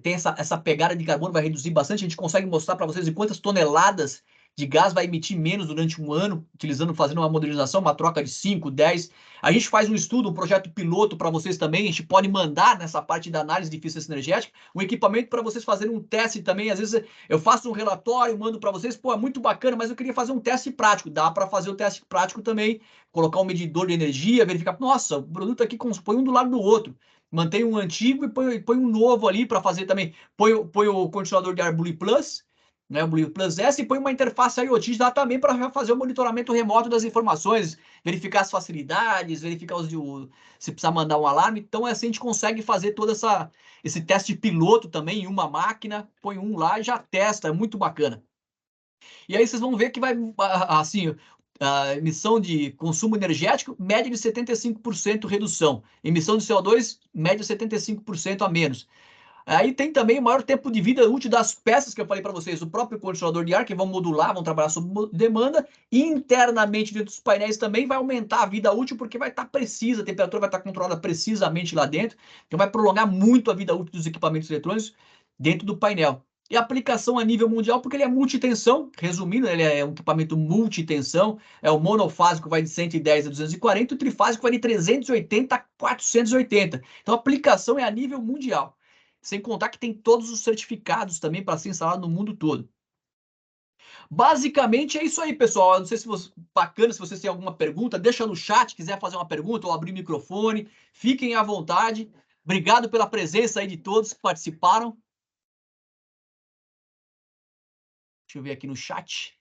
tem essa pegada de carbono, vai reduzir bastante. A gente consegue mostrar para vocês em quantas toneladas de gás vai emitir menos durante um ano, fazendo uma modernização, uma troca de 5, 10. A gente faz um estudo, um projeto piloto para vocês também. A gente pode mandar nessa parte da análise de eficiência energética um equipamento para vocês fazerem um teste também. Às vezes eu faço um relatório, mando para vocês, pô, é muito bacana, mas eu queria fazer um teste prático. Dá para fazer o teste prático também, colocar um medidor de energia, verificar, nossa, o produto aqui põe um do lado do outro. Mantém um antigo e põe um novo ali para fazer também. Põe o condicionador de ar Blue Plus, né, o Blue Plus S, e põe uma interface IoT lá também para fazer o monitoramento remoto das informações, verificar as facilidades, verificar se precisar mandar um alarme. Então, assim, a gente consegue fazer todo esse teste piloto também em uma máquina, põe um lá e já testa, é muito bacana. E aí vocês vão ver que vai, assim, a emissão de consumo energético, média de 75% redução. Emissão de CO2, média de 75% a menos. Aí tem também o maior tempo de vida útil das peças que eu falei para vocês, o próprio condicionador de ar, que vão modular, vão trabalhar sob demanda, e internamente dentro dos painéis também vai aumentar a vida útil, porque vai estar precisa, a temperatura vai estar controlada precisamente lá dentro, então vai prolongar muito a vida útil dos equipamentos eletrônicos dentro do painel. E aplicação a nível mundial, porque ele é multitensão, resumindo, ele é um equipamento multitensão, é o monofásico vai de 110 a 240, o trifásico vai de 380 a 480. Então a aplicação é a nível mundial. Sem contar que tem todos os certificados também para ser instalado no mundo todo. Basicamente é isso aí, pessoal. Eu não sei se bacana, se vocês têm alguma pergunta, deixa no chat, quiser fazer uma pergunta ou abrir o microfone, fiquem à vontade. Obrigado pela presença aí de todos que participaram. Deixa eu ver aqui no chat.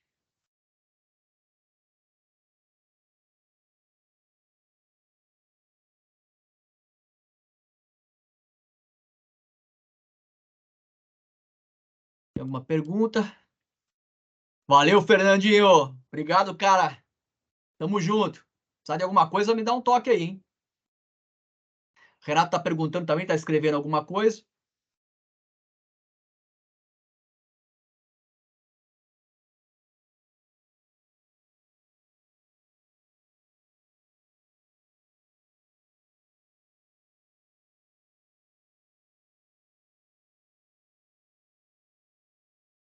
Tem alguma pergunta? Valeu, Fernandinho. Obrigado, cara. Tamo junto. Precisa de alguma coisa, me dá um toque aí, hein? Renato está perguntando também, está escrevendo alguma coisa.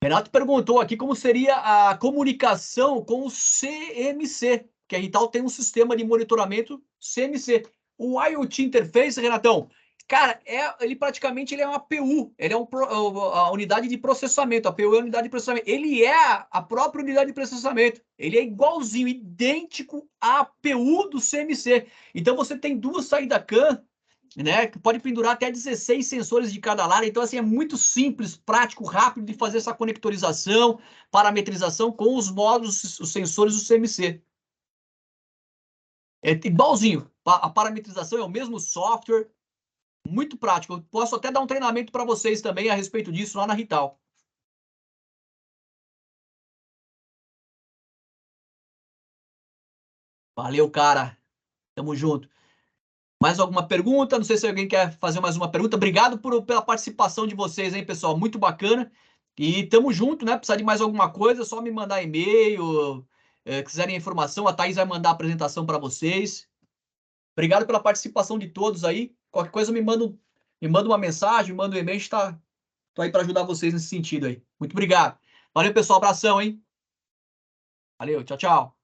Renato perguntou aqui como seria a comunicação com o CMC, que a Rital tem um sistema de monitoramento CMC. O IoT Interface, Renatão, cara, ele praticamente ele é uma APU, ele é a unidade de processamento, a APU é a unidade de processamento, ele é a própria unidade de processamento, ele é igualzinho, idêntico à APU do CMC. Então você tem duas saídas CAN, né? Que pode pendurar até 16 sensores de cada lado. Então, assim, é muito simples, prático, rápido de fazer essa conectorização, parametrização com os módulos, os sensores do CMC. É igualzinho. A parametrização é o mesmo software, muito prático. Eu posso até dar um treinamento para vocês também a respeito disso lá na Rital. Valeu, cara. Tamo junto. Mais alguma pergunta? Não sei se alguém quer fazer mais uma pergunta. Obrigado pela participação de vocês, hein, pessoal? Muito bacana. E tamo junto, né? Precisar de mais alguma coisa, é só me mandar e-mail. Quiserem informação, a Thaís vai mandar a apresentação para vocês. Obrigado pela participação de todos aí. Qualquer coisa me manda uma mensagem, me manda um e-mail, a gente tô aí para ajudar vocês nesse sentido aí. Muito obrigado. Valeu, pessoal. Abração, hein? Valeu, tchau, tchau.